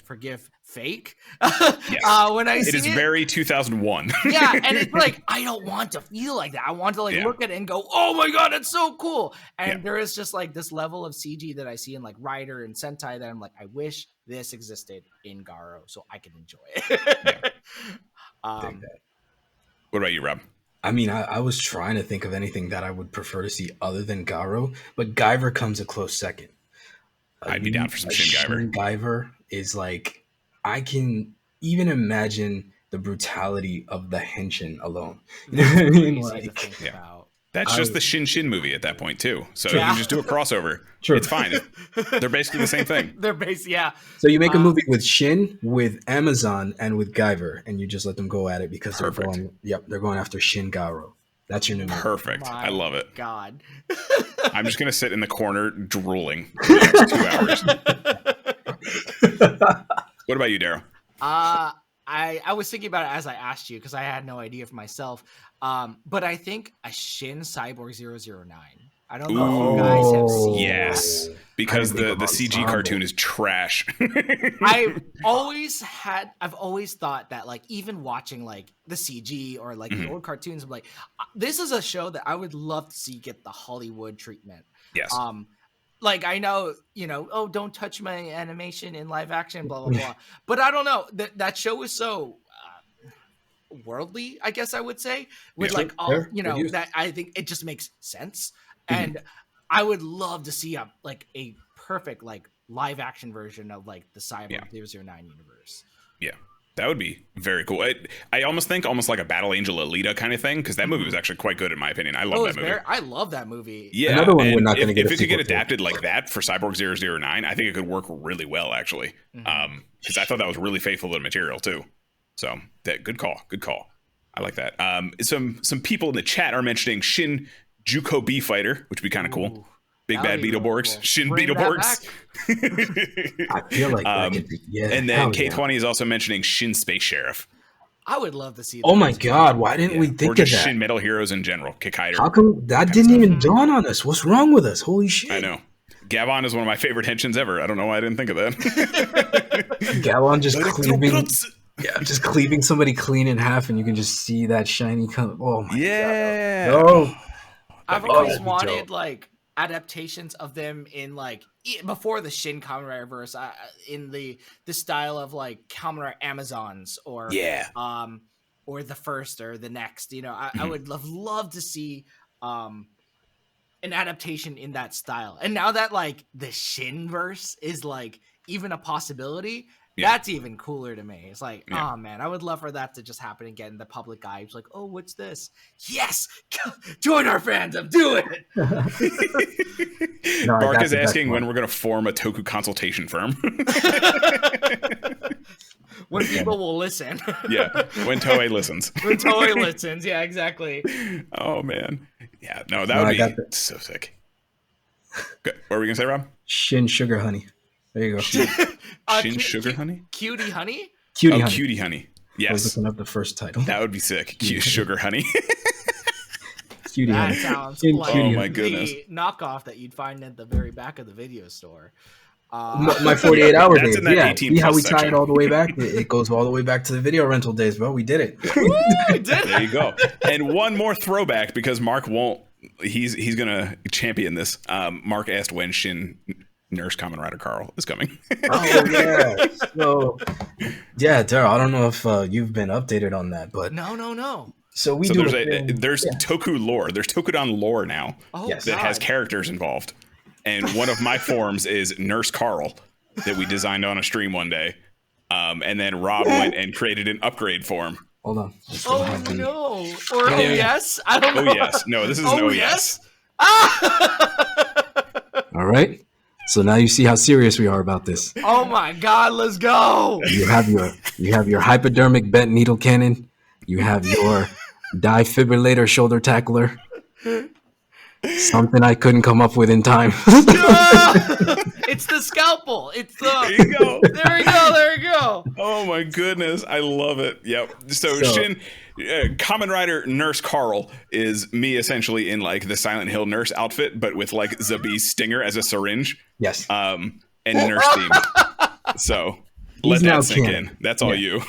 C: forgive fake when I see it.
B: It is very 2001.
C: Yeah, and it's like I don't want to feel like that. I want to like look at it and go, oh my god, it's so cool. And there is just like this level of CG that I see in like Rider and Sentai that I'm like, I wish this existed in Garo so I could enjoy it.
B: What about you, Rob?
D: I mean, I was trying to think of anything that I would prefer to see other than Garo, but Guyver comes a close second.
B: I'd be down for some Shin Guyver.
D: Shin Guyver is like, I can even imagine the brutality of the henshin alone. You know what I mean? Like,
B: that's just the Shin movie at that point too. So you can just do a crossover. True. It's fine. They're basically the same thing.
D: So you make a movie with Shin, with Amazon, and with Guyver, and you just let them go at it because they're going after Shin Garo. That's your new movie.
B: Perfect. I love it.
C: God.
B: I'm just gonna sit in the corner drooling for the next 2 hours. What about you, Darrel?
C: I was thinking about it as I asked you because I had no idea for myself. But I think a Shin Cyborg 009. I don't know if you guys have seen
B: Yes, because the CG cartoon is trash.
C: I've always thought that like even watching like the CG or like the old cartoons, I'm like, this is a show that I would love to see get the Hollywood treatment.
B: Yes.
C: Like I know, oh, don't touch my animation in live action, blah blah blah. But I don't know that show is so worldly, I guess I would say, with like all that I think it just makes sense. And I would love to see a perfect like live action version of like the Cyborg 009 universe. Yeah.
B: That would be very cool. I almost think like a Battle Angel Alita kind of thing, because that movie was actually quite good in my opinion. I love that movie.
C: I love that movie.
B: Yeah,
D: another one we're not going to get.
B: If it could get adapted like that for Cyborg 009, I think it could work really well actually. Because I thought that was really faithful to the material too. So good call. I like that. Some people in the chat are mentioning Shin Juko B Fighter, which would be kind of cool. Big bad Beetleborgs, cool. Shin Beetleborgs.
D: I feel like that could be,
B: and then K20 is also mentioning Shin Space Sheriff.
C: I would love to see that.
D: Oh my god, why didn't we think
B: or just
D: of that?
B: Shin Metal Heroes in general. Kikaider.
D: How come that didn't even dawn on us? What's wrong with us? Holy shit.
B: I know. Gavon is one of my favorite henshins ever. I don't know why I didn't think of that.
D: Gavon just cleaving. Yeah, just cleaving somebody clean in half, and you can just see that shiny come. Oh my
B: Yeah.
D: god! Oh,
C: I've
B: That'd be
C: always
B: cool.
C: wanted like adaptations of them in like before the Shin Kamen Rider verse, in the style of like Kamen Rider Amazons
B: Yeah.
C: or the first or the next. You know, I
B: Mhm.
C: would love to see an adaptation in that style. And now that like the ShinVerse is like even a possibility,
B: Yeah.
C: that's even cooler to me. It's like,
B: Yeah.
C: oh man, I would love for that to just happen and get in the public eye. It's like, oh, what's this? Yes, join our fandom, do it.
D: No,
B: Mark
D: that's
B: is
D: the best
B: asking
D: one.
B: when we're going to form a Toku consultation firm.
C: When people will listen.
B: Yeah, when Toei listens.
C: When Toei listens, yeah, exactly.
B: Oh man, yeah, no, that would be so sick. Good. What were we gonna say, Rob?
D: Shin Sugar Honey. There you go.
B: Shin Sugar Honey?
C: Cutie Honey?
D: Cutie Honey.
B: Cutie Honey.
D: I was
B: Yes,
D: looking up the first title.
B: that would be sick. Cute Sugar Honey.
D: Cutie
C: That
D: Honey.
C: sounds
D: Shin
C: like
D: Cutie
B: Oh my
D: Honey.
B: goodness.
C: the knockoff that you'd find at the very back of the video store.
D: My 48-hour
B: That's
D: days.
B: in that
D: Yeah,
B: 18
D: see how we
B: plus
D: tie
B: section.
D: it all the way back? It goes all the way back to the video rental days, bro. We did it.
C: Woo, we did
B: There
C: it.
B: you go. And one more throwback because Mark won't. He's gonna champion this. Mark asked when Shin Nurse Kamen Rider Carl is coming.
D: Oh yeah. So yeah, Darrel, I don't know if you've been updated on that, but
C: No.
D: so we
B: So
D: do
B: there's Toku lore. There's Tokudon lore now
C: Oh,
D: Yes.
B: that has
C: God.
B: characters involved. And one of my forms is Nurse Carl that we designed on a stream one day. And then Rob went and created an upgrade form.
D: Hold on. I still
C: Oh
D: have the-
C: no. Or
B: Yeah.
C: oh yes? I don't
B: Oh
C: know.
B: yes. No, this is an oh yes.
D: All right. So now you see how serious we are about this.
C: Oh my god, let's go.
D: You have your hypodermic bent needle cannon. You have your defibrillator shoulder tackler. Something I couldn't come up with in time.
C: It's the scalpel. It's the
B: There you go.
C: There we go.
B: Oh my goodness, I love it. Yep. So
D: So-
B: Shin, Kamen Rider Nurse Carl is me essentially in like the Silent Hill nurse outfit, but with like Zabi's stinger as a syringe,
D: Yes.
B: and nurse theme. So let
D: now
B: that sink
D: canon.
B: in. That's all you.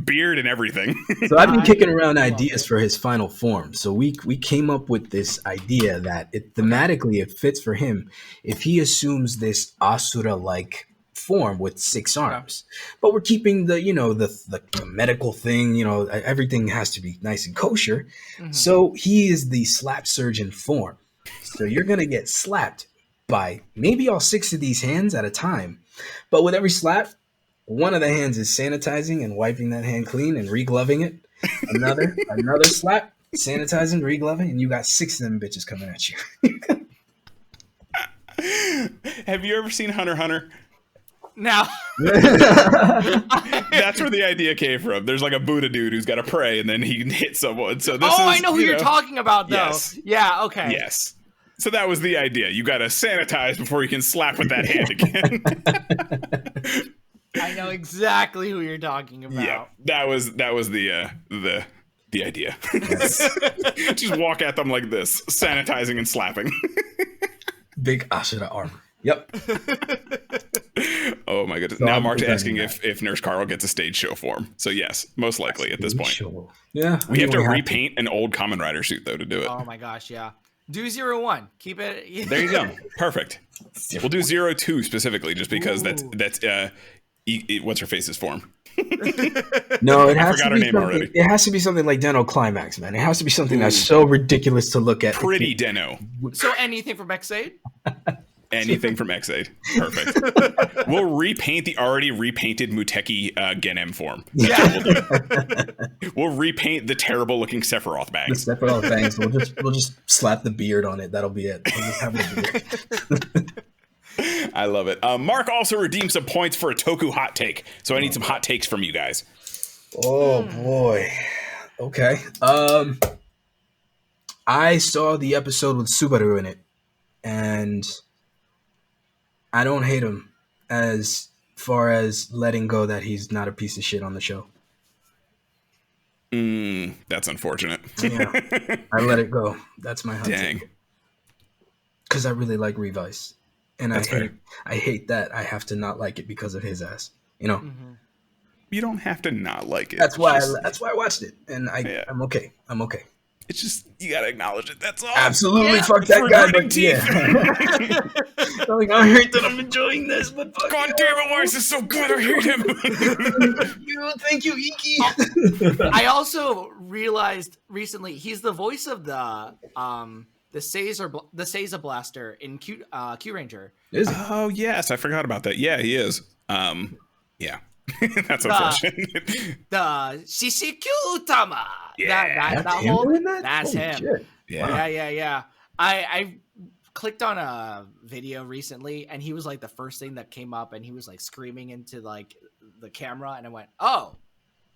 B: Beard and everything.
D: So I've been
C: I
D: kicking around
C: love
D: ideas
C: it.
D: for his final form. So we came up with this idea that thematically it fits for him if he assumes this Asura like form with 6 arms. But we're keeping the the medical thing, everything has to be nice and kosher.
C: Mhm.
D: So he is the slap surgeon form. So you're gonna get slapped by maybe all 6 of these hands at a time. But with every slap, one of the hands is sanitizing and wiping that hand clean and regloving it. Another slap, sanitizing, regloving, and you got 6 of them bitches coming at you.
B: Have you ever seen Hunter x Hunter?
C: Now
B: That's where the idea came from. There's like a Buddha dude who's got to pray and then he can hit someone. So this
C: I
B: is,
C: know who you're talking about though.
B: Yes.
C: Yeah, okay.
B: Yes. So that was the idea. You got to sanitize before you can slap with that hand again.
C: I know exactly who you're talking about.
B: Yeah, that was the idea. Just walk at them like this, sanitizing and slapping.
D: Big Asura armor. Yep.
B: Oh my goodness!
D: So
B: now
D: I'm
B: Mark's asking
D: presenting
B: if Nurse Carl gets a stage show form. So yes, most likely at this point.
D: Sure. Yeah.
B: We have to repaint an old Kamen Rider suit though to do it.
C: Oh my gosh, yeah. Do 01. Keep it.
B: There you go. Perfect. We'll do 02 specifically, just because
C: Ooh.
B: that's what's her face's form.
D: No, it has
B: forgot
D: to
B: her
D: be
B: name
D: something.
B: already.
D: It has to be something like Deno Climax, man. It has to be something that's so ridiculous to look at.
B: Pretty Deno.
C: So anything from X8?
B: Anything from X8. Perfect. We'll repaint the already repainted Muteki Genem form. That's
C: Yeah.
B: what we'll do. We'll repaint the terrible looking Sephiroth
D: The
B: bags.
D: separate things. We'll just slap the beard on it. That'll be it. We'll just have a beard.
B: I love it. Mark also redeemed some points for a Toku hot take. So I need some hot takes from you guys.
D: Oh boy. Okay. I saw the episode with Subaru in it, and I don't hate him as far as letting go that he's not a piece of shit on the show.
B: That's unfortunate.
D: Yeah. I let it go. That's my hot
B: Dang.
D: because I really like Revice, and
B: That's fair.
D: I hate that I have to not like it because of his ass.
C: Mhm.
B: You don't have to not like it.
D: That's why I watched it, and
B: Yeah.
D: I'm okay. I'm okay.
B: It's just you gotta acknowledge it. That's all.
D: Absolutely,
C: Yeah,
D: fuck that guy.
B: gritting
D: But
B: teeth.
D: yeah, like, I hate that I'm enjoying this, but fuck
B: God damn it, why is this so good? I hate him.
D: Thank you, Iki.
C: I also realized recently he's the voice of the Seiza Blaster in Q Ranger.
D: Is it?
B: Oh yes, I forgot about that. Yeah, he is. Yeah. That's unfortunate.
C: The Shishikyu Tama.
B: Yeah.
C: That
D: him
C: whole
D: doing that?
C: that's
D: Holy
C: him.
D: shit.
B: Yeah.
C: Yeah. I clicked on a video recently, and he was like the first thing that came up, and he was like screaming into like the camera, and I went, "Oh,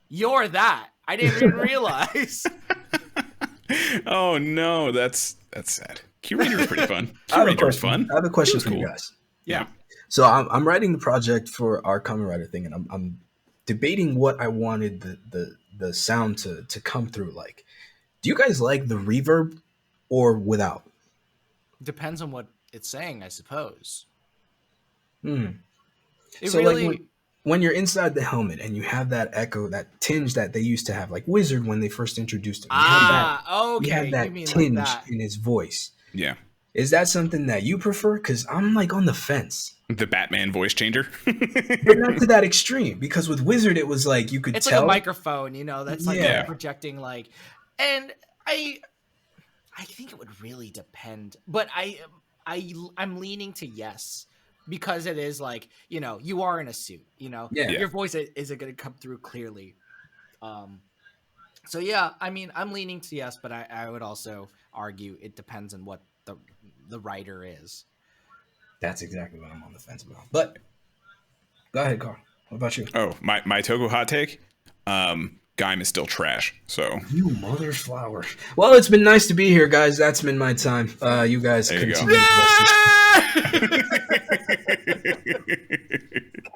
C: you're that." I didn't even realize.
B: Oh no, that's sad. Q Ranger is pretty fun.
D: I have a
B: Q Ranger is
D: question.
B: fun.
D: I have a question
B: It was
D: for you
B: cool.
D: guys.
C: Yeah.
D: So I'm writing the project for our Kamen Rider thing, and I'm debating what I wanted the sound to come through like. Do you guys like the reverb or without?
C: Depends on what it's saying, I suppose.
D: Hmm.
C: It
D: So
C: really.
D: like when you're inside the helmet and you have that echo, that tinge that they used to have, like Wizard when they first introduced him.
C: Okay.
D: You have that
C: you mean
D: tinge
C: like that?
D: in his voice.
B: Yeah.
D: Is that something that you prefer? Because I'm like on the fence.
B: The Batman voice changer.
D: But not to that extreme, because with Wizard it was like you could
C: It's
D: tell.
C: like a microphone, that's like
B: Yeah.
C: projecting like, and I think it would really depend, but I'm leaning to yes, because it is like, you are in a suit,
D: Yeah.
C: your voice isn't going to come through clearly. So yeah, I mean, I'm leaning to yes, but I would also argue it depends on what the writer is.
D: That's exactly what I'm on the fence about. But go ahead, Carl. What about you?
B: Oh, my Toku hot take. Gaim is still trash. So
D: You mother's flower. Well, it's been nice to be here, guys. That's been my time. You guys
B: There you go.
D: continue.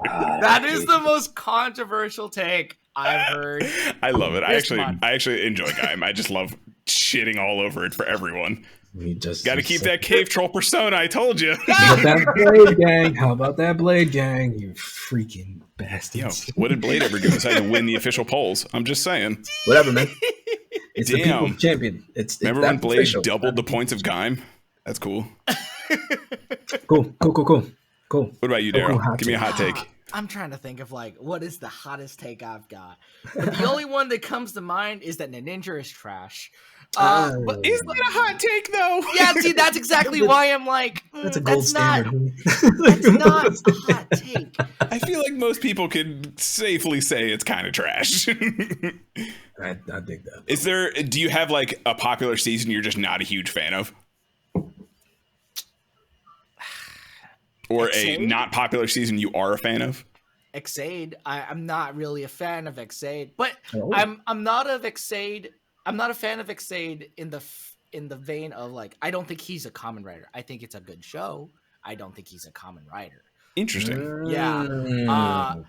C: That is the most controversial take I've heard.
B: I love it.
C: This month.
B: I actually enjoy Gaim. I just love shitting all over it for everyone.
D: We just
B: Got to keep that cave troll persona. I told you.
D: How about that Blade Gang? How about that Blade Gang? You freaking
B: Yo,
D: bastards.
B: what did Blade ever do besides win the official polls? I'm just saying.
D: Whatever, man. It's the
B: Damn.
D: people's champion. It's
B: Remember
D: that's
B: when Blade
D: official.
B: doubled the points of Gaim? That's cool.
D: Cool.
B: What about you,
D: Cool,
B: Darrell?
D: hot
B: Give me a hot take.
C: I'm trying to think of like what is the hottest take I've got. But the only one that comes to mind is that Ninja is trash. But
B: Is that a hot take, though?
C: yeah, see, that's exactly why I'm like,
D: That's a gold standard.
C: That's not a hot take.
B: I feel like most people could safely say it's kind of trash.
D: I dig that.
B: Do you have like a popular season you're just not a huge fan of? Or a
C: Exade?
B: not popular season you are a fan of?
C: Exade, I'm not really a fan of Exade, but
D: Oh.
C: I'm not a fan of Exade in the vein of like, I don't think he's a Kamen Rider. I think it's a good show. I don't think he's a Kamen Rider.
B: Interesting.
C: Yeah.
D: Mm.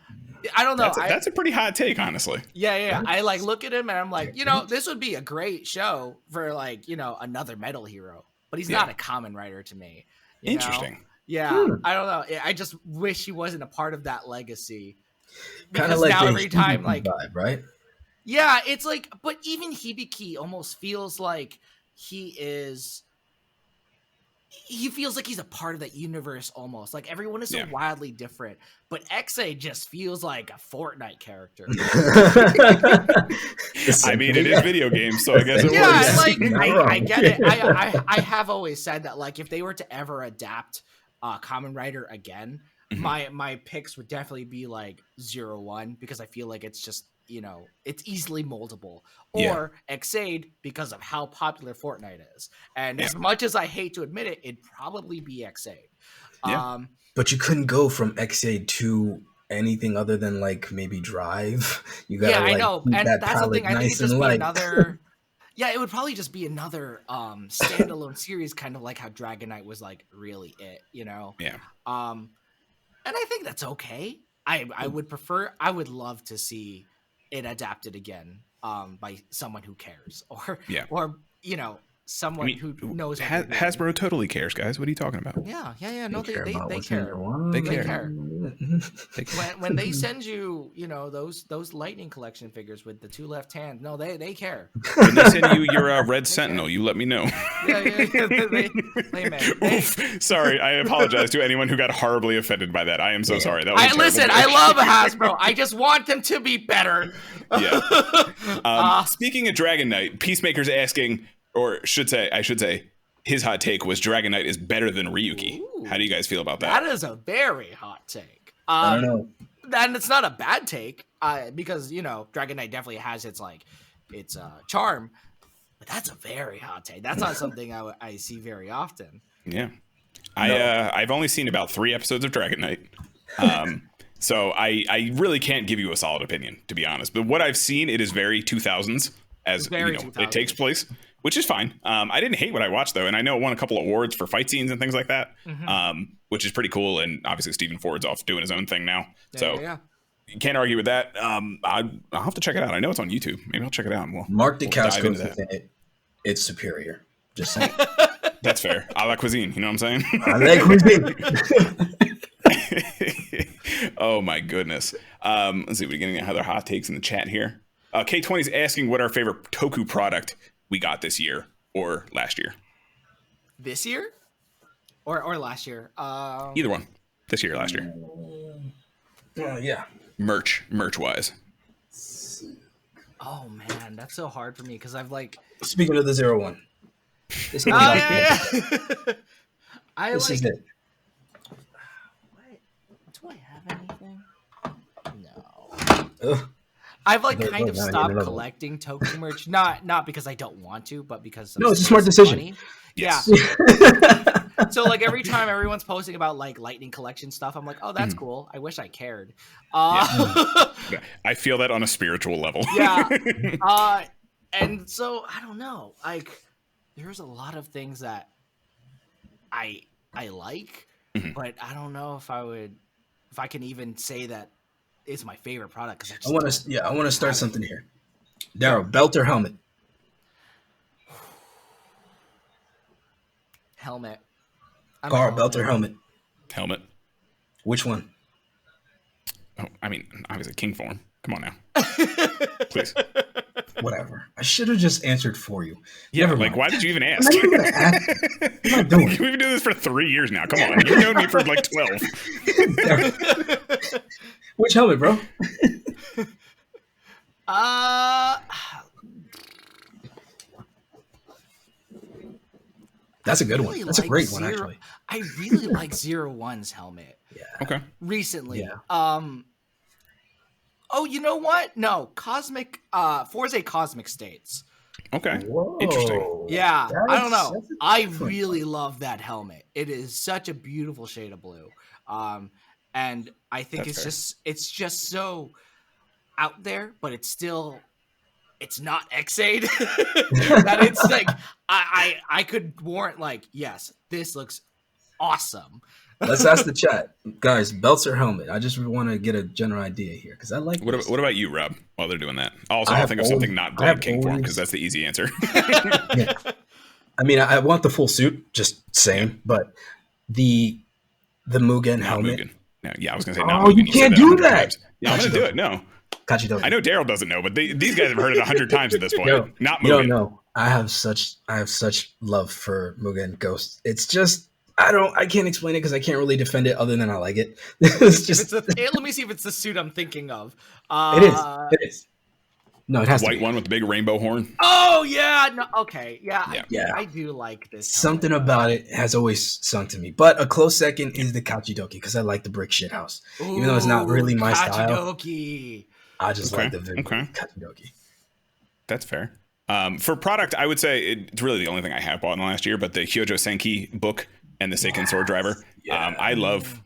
C: I don't know.
B: That's a pretty hot take, honestly.
C: Yeah. I like look at him and I'm like, this would be a great show for like, another metal hero, but he's not a Kamen Rider to me. you know?
B: Interesting.
C: Yeah, I don't know. I just wish he wasn't a part of that legacy.
D: Kind of
C: Because
D: like
C: now
D: the
C: every time, like,
D: vibe, right?
C: yeah, it's like, but even Hibiki almost feels like he feels like he's a part of that universe almost. Like everyone is so wildly different, but XA just feels like a Fortnite character.
B: I mean, it is video games, so I guess it
C: Yeah,
B: works.
C: like
D: Not
C: I
D: wrong.
C: get it. I have always said that like if they were to ever adapt Kamen Rider again, my picks would definitely be like 0-1 because I feel like it's just it's easily moldable, or Exade because of how popular Fortnite is. And as much as I hate to admit it, it'd probably be Exade.
B: Yeah.
D: But you couldn't go from XA to anything other than like maybe Drive. You gotta
C: I know,
D: keep
C: and
D: that
C: that's the
D: palette
C: thing. I think
D: nice
C: it'd just
D: and
C: be
D: light.
C: another. Yeah, it would probably just be another standalone series, kind of like how Dragonite was like really it,
B: Yeah.
C: And I think that's okay. I would love to see it adapted again by someone who cares, or someone who knows what
B: Hasbro totally cares, guys. What are you talking about?
C: Yeah. No, they care.
B: They care.
C: When they send you, those Lightning Collection figures with the 2 left hands, no, they care.
B: When they send you your Red Sentinel, you let me know.
C: Oof.
B: Sorry, I apologize to anyone who got horribly offended by that. I am so sorry. That was
C: listen. I love Hasbro. I just want them to be better.
B: Yeah. Speaking of Dragon Knight, Peacemaker's asking, or I should say, his hot take was Dragon Knight is better than Ryuki. Ooh, how do you guys feel about that?
C: That is a very hot take.
D: I don't know.
C: And it's not a bad take, because Dragon Knight definitely has its charm. But that's a very hot take. That's not something I see very often.
B: Yeah, I've only seen about 3 episodes of Dragon Knight, so I really can't give you a solid opinion, to be honest. But what I've seen, it is very 2000s, as it takes place, which is fine. I didn't hate what I watched though, and I know it won a couple awards for fight scenes and things like that, which is pretty cool. And obviously Stephen Ford's off doing his own thing now, you can't argue with that. I'll have to check it out. I know it's on YouTube. Maybe I'll check it out. And
D: Mark Dacascos is in it. It's superior. Just saying.
B: That's fair. A la cuisine. You know what I'm saying?
D: I like cuisine.
B: Oh my goodness. Let's see. We're getting other hot takes in the chat here. K20 is asking what our favorite Toku product we got this year or last year.
C: This year? Or last year?
B: Either one. This year or last year.
D: Yeah.
B: Merch wise.
C: Oh man, that's so hard for me because I've
D: Speaking of the 01.
C: This is
D: is it.
C: Do I have anything? No.
D: Ugh.
C: I've kind of stopped collecting Toku merch, not because I don't want to, but because
D: it's a smart decision.
C: Money. Yes. Yeah. So every time everyone's posting about Lightning Collection stuff, I'm like, oh, that's cool. I wish I cared.
B: I feel that on a spiritual level.
C: Yeah. And so I don't know. There's a lot of things that I like, but I don't know if I can even say that it's my favorite product because
D: I want to start something here. Darrel, belt or helmet?
C: Helmet.
D: Carl, belt or helmet?
B: Helmet.
D: Which one?
B: Oh, I mean, obviously king form. Come on now. Please.
D: Whatever. I should have just answered for you.
B: Yeah, why did you even ask?
D: I'm not even gonna ask. What am I doing?
B: We've been doing this for 3 years now. Come on. You've known me for 12.
D: Which helmet, bro? That's a good one. That's a great one, actually.
C: I really like 01's helmet.
D: Yeah.
B: Okay.
C: Recently.
D: Yeah.
C: Oh, you know what? No, Forza Cosmic States.
B: Okay.
D: Whoa.
B: Interesting.
C: Yeah. I don't know. I really love that helmet. It is such a beautiful shade of blue. And I think it's just so out there, but it's not X-Aid. That it's I could warrant yes, this looks awesome.
D: Let's ask the chat, guys. Belts or helmet? I just want to get a general idea here because I like.
B: What about you, Rob? While they're doing that, also I'll think of something not Blade King form because that's the easy answer.
D: Yeah. I mean, I want the full suit, just saying, but the Mugen helmet.
B: Mugen. No, yeah, I was gonna say.
D: Oh, you can't do that.
B: Yeah, I'm gonna do it. No.
D: Kachidoki.
B: I know Darrel doesn't know, but these guys have heard it 100 times at this point. Not Mugen.
D: No. I have such love for Mugen Ghost. It's just. I can't explain it because I can't really defend it other than I like it. It's just.
C: Let me see if it's the suit I'm thinking of.
D: It is. No, it has
B: white one with the big rainbow horn.
C: Oh yeah. No. Okay. Yeah. I do like this.
D: Something about it has always sung to me, but a close second is the Kachidoki because I like the brick shit house, even though it's not really my style. I just like the Kachidoki.
B: That's fair. For product, I would say it's really the only thing I have bought in the last year, but the Hyojo Senki book and the Seiken Sword Driver. Yeah. I love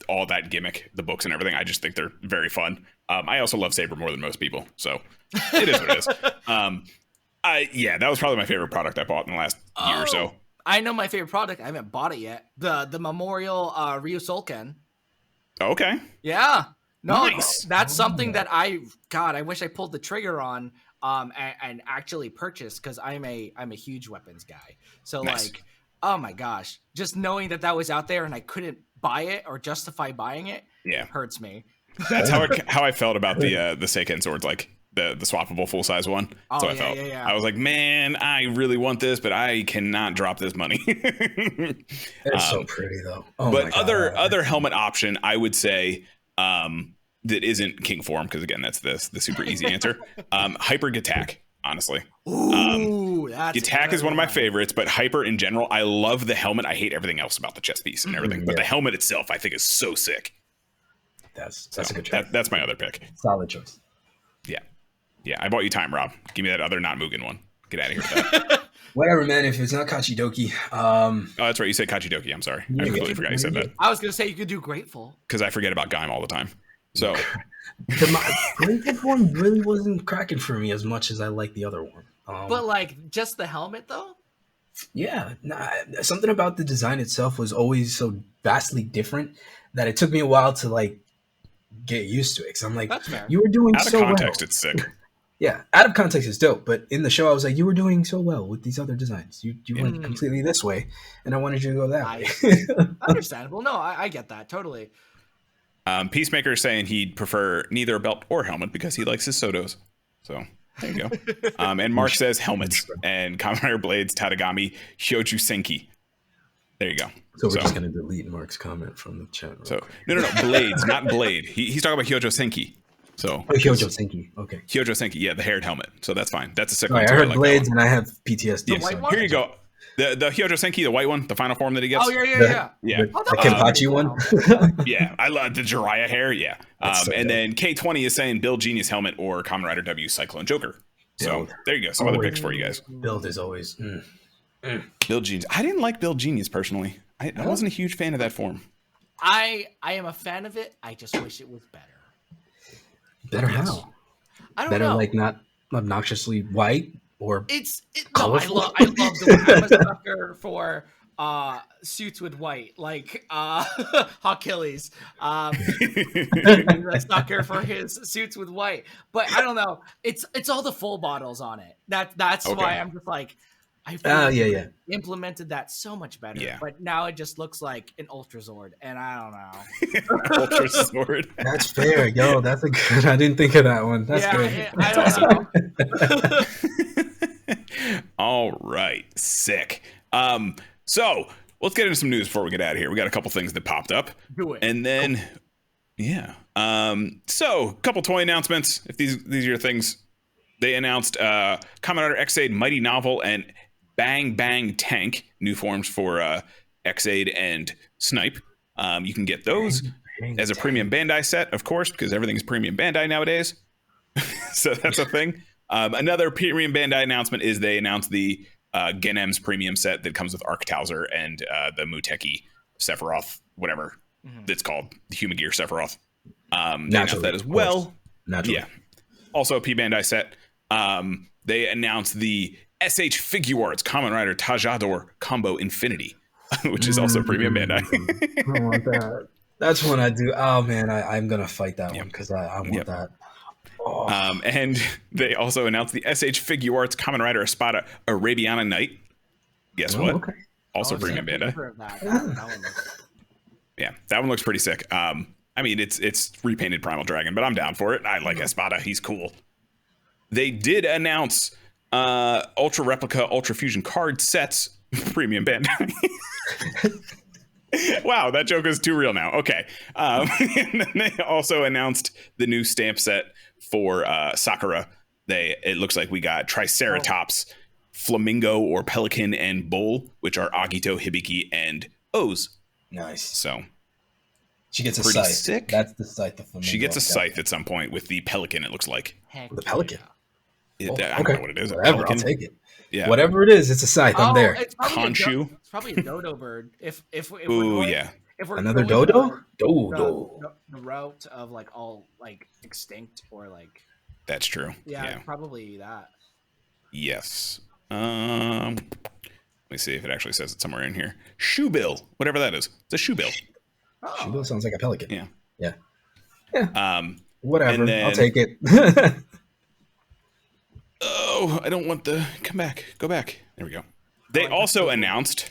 B: all that gimmick, the books and everything. I just think they're very fun. I also love Saber more than most people, so it is what it is. That was probably my favorite product I bought in the last year or so.
C: I know my favorite product. I haven't bought it yet. The Memorial Ryu Solken.
B: Okay.
C: Yeah. No,
B: nice.
C: That's something that I wish I pulled the trigger on and actually purchase, because I'm a huge weapons guy. So
B: Nice.
C: like, oh my gosh, just knowing that was out there and I couldn't buy it or justify buying it, hurts me.
B: That's how I felt about the Seiken swords, like the swappable full size one. So I felt. I was like, man, I really want this, but I cannot drop this money.
D: They're so pretty though. Oh
B: but
D: my God.
B: other helmet option, I would say, that isn't king form, because again, that's the super easy answer. Hyper Gattack, honestly.
C: Ooh, that's
B: Gattack is one of my favorites, but Hyper in general, I love the helmet. I hate everything else about the chest piece and everything, but the helmet itself, I think, is so sick.
D: That's a good choice.
B: That's my other pick.
D: Solid choice.
B: Yeah. I bought you time, Rob. Give me that other not Mugen one. Get out of here with that.
D: Whatever, man. If it's not Kachidoki,
B: Oh, that's right. You said Kachidoki. I'm sorry. I completely forgot you said that.
C: I was gonna say you could do Grateful,
B: because I forget about Gaim all the time. So
D: the Grateful one really wasn't cracking for me as much as I like the other one.
C: But like just the helmet though.
D: Yeah, something about the design itself was always so vastly different that it took me a while to like get used to it. Because I'm like, you were doing so well. Out of
B: context, it's sick.
D: Yeah, out of context is dope, but in the show I was like, you were doing so well with these other designs. You went completely this way, and I wanted you to go that way.
C: Understandable. No, I get that totally.
B: Peacemaker is saying he'd prefer neither a belt or helmet because he likes his Sotos. So there you go. And Mark says helmets and Kamen Rider Blades, Tadagami, Hyoju Senki. There you go.
D: So we're just going to delete Mark's comment from the chat.
B: So no, Blades, not Blade. He's talking about Hyoju Senki. So
D: Hyoju Senki. Okay.
B: Hyoju Senki. Yeah, the haired helmet. So that's fine. That's a sick
D: one. I heard Blades and I have PTSD.
B: Yes. Here you go. The Hyoju Senki, the white one, the final form that he gets.
C: Oh yeah.
D: The Kenpachi one.
B: Yeah, I love the Jiraiya hair. Yeah. And then K20 is saying Build Genius helmet or Kamen Rider W Cyclone Joker. So there you go. Some other picks for you guys.
D: Build is always.
B: Build Genius. I didn't like Build Genius personally. I wasn't a huge fan of that form.
C: I am a fan of it. I just wish it was better.
D: Better how?
C: I don't know.
D: Better like not obnoxiously white or
C: colorful? I love the I'm a sucker for suits with white, like Achilles. I'm a sucker for his suits with white. But I don't know. It's all the full bottles on it. That's why I'm just like I implemented that so much better. Yeah. But now it just looks like an Ultra Zord, and I don't know.
B: Ultra Zord.
D: That's fair, yo. That's a good. I didn't think of that one. That's great.
C: I don't
B: know. All right, sick. So let's get into some news before we get out of here. We got a couple things that popped up.
C: Do it.
B: And then, so a couple toy announcements. If these are your things, they announced Kamen Rider X-Aid Mighty Novel and Bang Bang Tank, new forms for X-Aid and Snipe. You can get those as a premium Bandai set, of course, because everything's premium Bandai nowadays. So that's a thing. Another premium Bandai announcement is they announced the Genem's premium set that comes with Arc Towser and the Muteki Sephiroth, whatever it's called, the Human Gear Sephiroth. They announced that as well. Yeah. Also a P Bandai set. They announced the SH Figuarts Kamen Rider Tajador Combo Infinity, which is also premium Bandai.
D: I want that. That's one I do. Oh man, I'm gonna fight that one because I want that. Oh.
B: And they also announced the SH Figuarts Kamen Rider Espada Arabiana Night. Guess what? Okay. Also premium Bandai. Yeah, that one looks pretty sick. I mean, it's repainted Primal Dragon, but I'm down for it. I like Espada. He's cool. They did announce Ultra Replica Ultra Fusion card sets premium Bandai. Wow, that joke is too real now. Okay. And then they also announced the new stamp set for Sakura. It looks like we got Triceratops, Flamingo or Pelican, and Bull, which are Agito, Hibiki, and O's.
D: Nice.
B: So
D: she gets a scythe.
B: Sick.
D: That's the scythe. The Flamingo.
B: She gets a scythe at some point with the Pelican, it looks like.
D: The Pelican?
B: I don't know what it is.
D: Whatever, I'll take it. Yeah. Whatever it is, it's a scythe. I'm there.
C: It's probably a dodo bird. If
B: ooh, yeah.
C: If we're
D: another dodo? Dodo.
C: The route of like all like extinct or like.
B: That's true.
C: Yeah, probably that.
B: Yes. Let me see if it actually says it somewhere in here. Shoebill, whatever that is. It's a shoebill.
D: Oh. Shoebill sounds like a pelican.
B: Yeah.
D: Whatever. I'll take it.
B: Oh, I don't want the... Come back. Go back. There we go. They also announced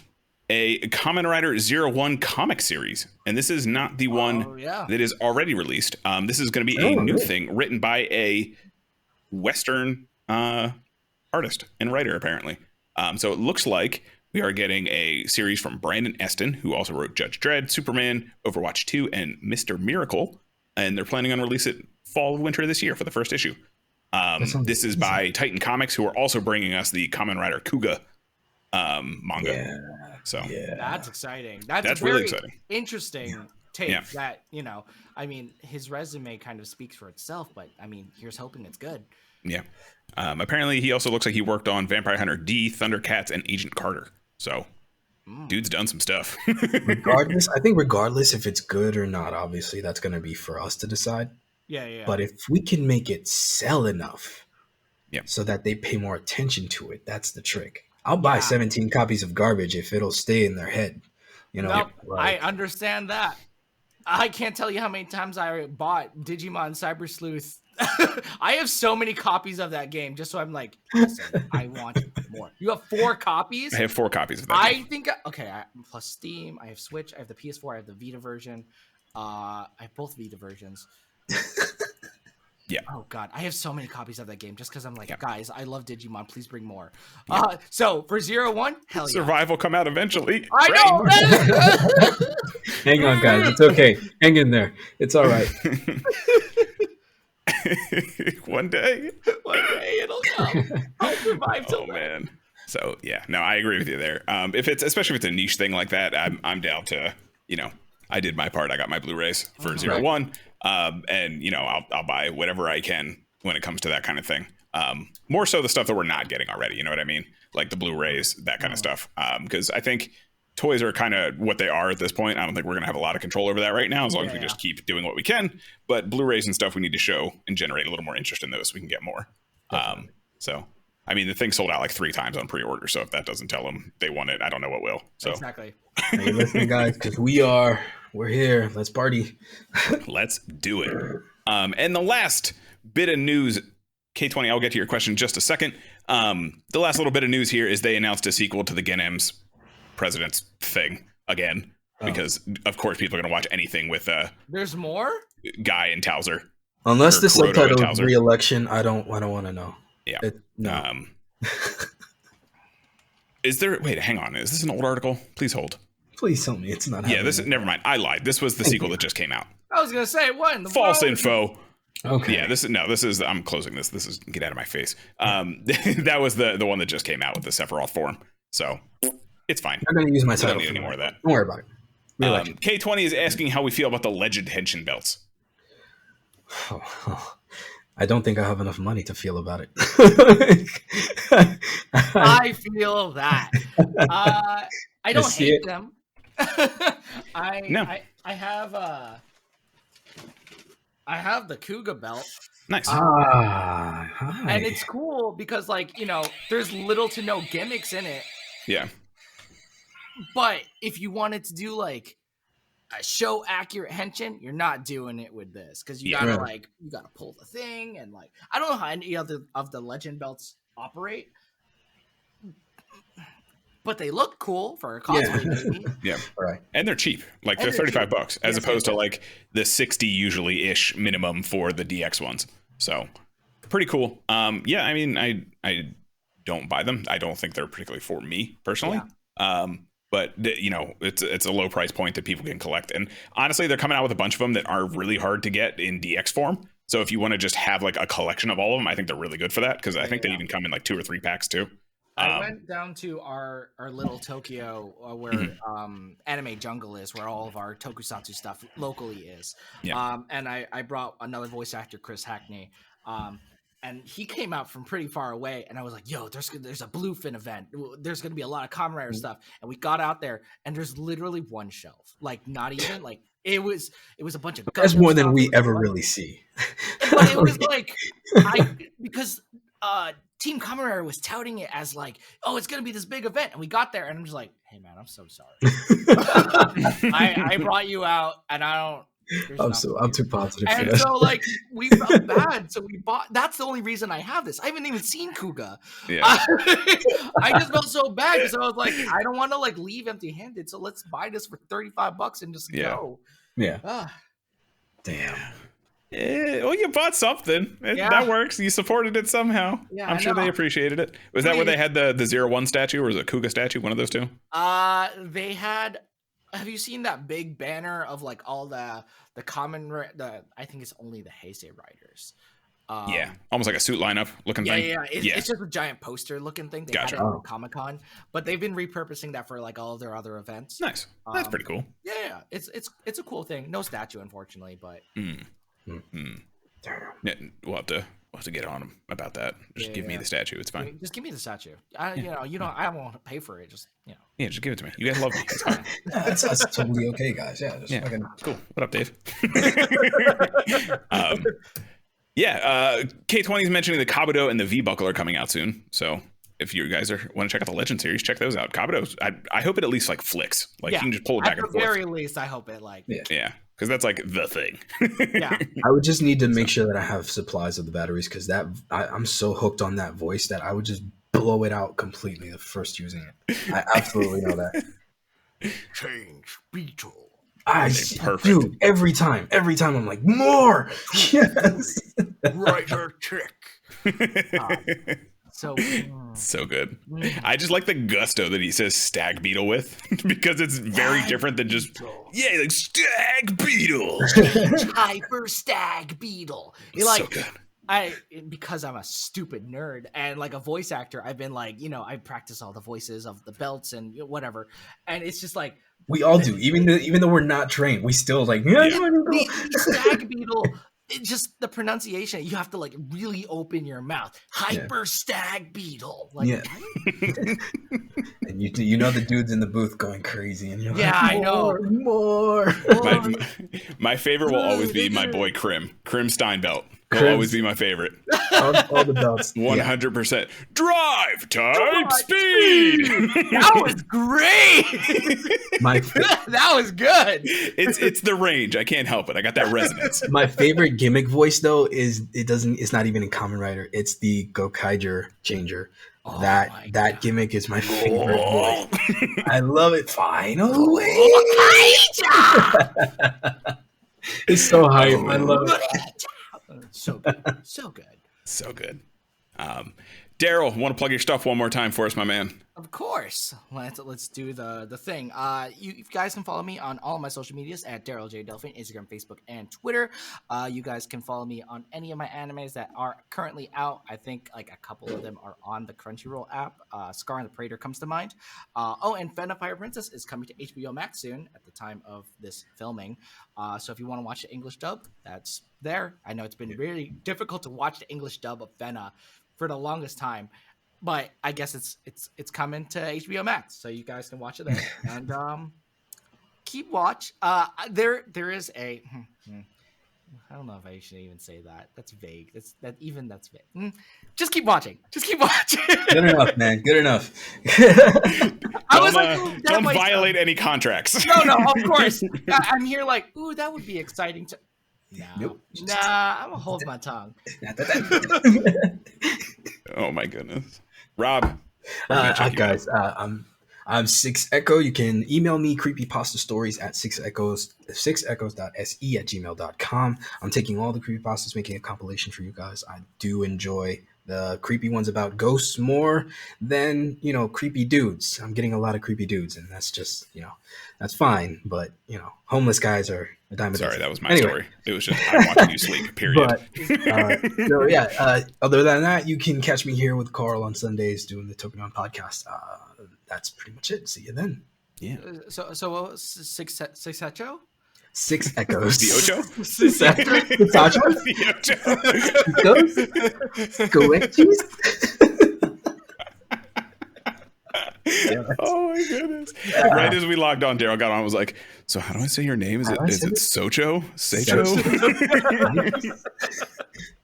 B: a Kamen Rider 01 comic series. And this is not the one that is already released. This is going to be a new thing written by a Western artist and writer, apparently. So it looks like we are getting a series from Brandon Eston, who also wrote Judge Dredd, Superman, Overwatch 2, and Mr. Miracle. And they're planning on release it fall, winter this year for the first issue. This is by Titan Comics, who are also bringing us the Kamen Rider Kuga manga.
D: Yeah.
B: So
C: that's exciting. That's
B: really exciting.
C: Interesting take that, I mean, his resume kind of speaks for itself, but I mean, here's hoping it's good.
B: Yeah. Apparently, he also looks like he worked on Vampire Hunter D, Thundercats, and Agent Carter. So, dude's done some stuff.
D: regardless if it's good or not, obviously that's going to be for us to decide.
C: Yeah.
D: But if we can make it sell enough so that they pay more attention to it, that's the trick. I'll buy 17 copies of garbage if it'll stay in their head.
C: I understand that. I can't tell you how many times I bought Digimon Cyber Sleuth. I have so many copies of that game, just so I'm like, listen, I want more. You have 4 copies?
B: I have 4 copies of that game.
C: Plus Steam, I have Switch, I have the PS4, I have the Vita version. I have both Vita versions.
B: Yeah.
C: Oh god, I have so many copies of that game just because I'm like, guys, I love Digimon. Please bring more.
B: Yeah.
C: So for 01, hell
B: Survive will come out eventually.
C: I know.
D: Hang on, guys. It's okay. Hang in there. It's all right.
B: One day
C: it'll come. I'll survive till then.
B: Man. So no, I agree with you there. Especially if it's a niche thing like that, I'm down to, I did my part. I got my Blu-rays for 01. And I'll buy whatever I can when it comes to that kind of thing. More so the stuff that we're not getting already. You know what I mean? Like the Blu-rays, that kind of stuff. Because I think toys are kind of what they are at this point. I don't think we're going to have a lot of control over that right now, as long as we just keep doing what we can. But Blu-rays and stuff, we need to show and generate a little more interest in those so we can get more. So, I mean, the thing sold out like 3 times on pre-order. So if that doesn't tell them they want it, I don't know what will. So
C: exactly.
D: Hey, listen, guys, because we're here. Let's party.
B: Let's do it. And the last bit of news, K20, I'll get to your question in just a second. The last little bit of news here is they announced a sequel to the Genem's President's thing again, because of course people are going to watch anything with
C: there's more
B: Guy and Towser.
D: Unless the subtitle is re-election, I don't want to know.
B: Yeah.
D: No.
B: Is there? Wait, hang on. Is this an old article? Please hold.
D: Please tell me it's not.
B: Yeah, never mind. I lied. This was the sequel that just came out.
C: I was gonna say what?
B: False info.
D: Okay.
B: Yeah, this is. I'm closing this. This is get out of my face. That was the one that just came out with the Sephiroth form. So it's fine.
D: I'm gonna use my title.
B: Don't need any more of that.
D: Don't worry about it.
B: K20 is asking how we feel about the Legend Henshin belts.
D: I don't think I have enough money to feel about it.
C: I feel that. I don't hate them. I have the Kuga belt.
B: Nice.
C: And it's cool because there's little to no gimmicks in it.
B: Yeah.
C: But if you wanted to do a show accurate henshin, you're not doing it with this because you gotta you gotta pull the thing and I don't know how any other of the legend belts operate, but they look cool for a cosplay maybe.
B: Yeah, right. And they're cheap. They're $35 as opposed to the 60 usually ish minimum for the DX ones. So pretty cool. Yeah, I mean, I don't buy them. I don't think they're particularly for me personally. Yeah. But it's a low price point that people can collect, and honestly, they're coming out with a bunch of them that are really hard to get in DX form. So if you want to just have a collection of all of them, I think they're really good for that because I think they even come in 2 or 3 packs too.
C: I went down to our little Tokyo where Anime Jungle is, where all of our Tokusatsu stuff locally is. Yeah. And I brought another voice actor, Chris Hackney. And he came out from pretty far away, and I was like, "Yo, there's a Bluefin event. There's gonna be a lot of Kamen Rider stuff." And we got out there, and there's literally one shelf, not even it was a bunch of.
D: That's more than we ever really see.
C: But it was because Team Kamen Rider was touting it as oh, it's gonna be this big event, and we got there, and I'm just like, "Hey man, I'm so sorry. I brought you out, and I don't
D: I'm too positive for
C: And
D: this.
C: so like we felt bad, so we bought. That's the only reason I have this. I haven't even seen Kuga.
B: Yeah.
C: I just felt so bad because I was like, I don't want to like leave empty-handed, so let's buy this for $35 and just go.
D: Yeah. Damn.
B: Well, you bought something. That works. You supported it somehow.
C: Yeah,
B: I'm sure they appreciated it. Was that where they had the 01 statue, or was it Kuga statue? One of those two?
C: They had. Have you seen that big banner of like all the I think it's only the Heisei riders.
B: Yeah, almost like a suit lineup looking thing.
C: Yeah. It's just a giant poster looking thing. They had it at Comic-Con, but they've been repurposing that for like all of their other events.
B: Nice. That's pretty cool.
C: Yeah. It's a cool thing. No statue, unfortunately, but.
B: Yeah, we'll have to get on them about that. Just give me the statue. It's fine.
C: Just give me the statue. I won't pay for it. Just
B: Yeah, just give it to me. You guys love me. It's fine.
D: That's totally okay, guys. Yeah.
B: Cool. What up, Dave? K20 is mentioning the Kabuto and the V-Buckle are coming out soon. So if you guys want to check out the Legend series, check those out. Kabuto, I hope it at least like flicks. Like you can just pull it back and forth.
C: At the very least, I hope it like.
B: Yeah. Because that's like the thing.
C: Yeah.
D: I would just need to make sure that I have supplies of the batteries, because I'm so hooked on that voice that I would just blow it out completely the first using it. I absolutely know that.
C: Change Beetle.
B: Perfect.
D: Dude, every time I'm like, more. Yes.
C: Writer chick.
B: So good. I just like the gusto that he says stag beetle with, because it's very different than just like stag beetle.
C: Hyper stag beetle. You're like,
B: so good.
C: Because I'm a stupid nerd and like a voice actor, I've been like, I practice all the voices of the belts and whatever, and it's just like
D: we all do, even though we're not trained, we still like
C: the stag beetle. It's just the pronunciation. You have to like really open your mouth. Hyper stag beetle. Like,
D: and you know the dude's in the booth going crazy, and you're like,
C: I know
D: more.
B: My favorite will always be my boy Krim Steinbelt. Will always be my favorite.
D: All the belts.
B: 100%. Drive, type, speed.
C: That was great. That was good.
B: It's the range. I can't help it. I got that resonance.
D: My favorite gimmick voice though is it's not even in Kamen Rider. It's the Gokaiger changer. That gimmick is my favorite voice. I love it. Finally. It's so hype. I love it.
C: So good.
B: So good. Darrel, want to plug your stuff one more time for us, my man?
C: Of course. Let's do the thing. You guys can follow me on all of my social medias at Darrel J. Delphin, Instagram, Facebook, and Twitter. You guys can follow me on any of my animes that are currently out. I think like a couple of them are on the Crunchyroll app. Scar and the Praetor comes to mind. And Vampire Princess is coming to HBO Max soon at the time of this filming. So if you want to watch the English dub, that's there. I know it's been really difficult to watch the English dub of Fena for the longest time, but I guess it's coming to HBO Max, so you guys can watch it there. And keep watch. There is a I don't know if I should even say that. That's vague. That's vague. Just keep watching.
D: Good enough, man. Good enough.
B: Don't violate any contracts.
C: No, of course. I'm here like, ooh, that would be exciting to.
D: Nope.
C: Nah, I'm gonna hold my tongue.
B: Oh my goodness, Rob.
D: Guys, I'm Six Echo. You can email me creepypasta stories at sixechoes.se@gmail.com. I'm taking all the creepypastas, making a compilation for you guys. I do enjoy the creepy ones about ghosts more than, creepy dudes. I'm getting a lot of creepy dudes, and that's just, that's fine. But, homeless guys are a dime a dozen.
B: Sorry, that was my story. It was just, I'm watching you sleep, period.
D: But, other than that, you can catch me here with Carl on Sundays doing the Tokudon podcast. That's pretty much it. See you then.
B: Yeah.
C: So six Echo?
D: Six Echoes.
B: The Ocho?
D: Six Echoes?
B: Oh my goodness. Right as we logged on, Darrel got on and was like, so how do I say your name? Is it Socho? Secho?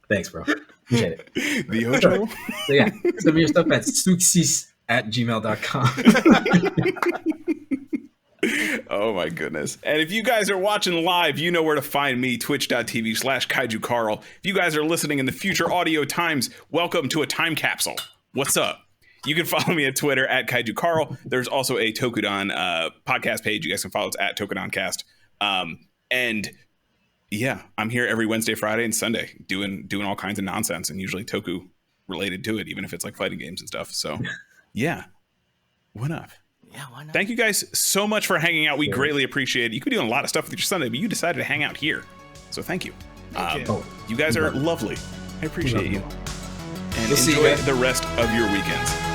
D: Thanks, bro. Appreciate it.
B: The Ocho?
D: So yeah, send me your stuff at suxis@gmail.com.
B: Oh my goodness. And if you guys are watching live, you know where to find me, twitch.tv/KaijuCarl. If you guys are listening in the future audio times, welcome to a time capsule. What's up? You can follow me at Twitter at KaijuCarl. There's also a Tokudon podcast page. You guys can follow it at tokudoncast. And yeah, I'm here every Wednesday, Friday, and Sunday doing all kinds of nonsense, and usually Toku related to it, even if it's like fighting games and stuff. So yeah, what up?
C: Yeah, why not?
B: Thank you guys so much for hanging out. We greatly appreciate it. You could be doing a lot of stuff with your Sunday, but you decided to hang out here. So thank you. You guys are lovely. I appreciate you. And enjoy the rest of your weekends.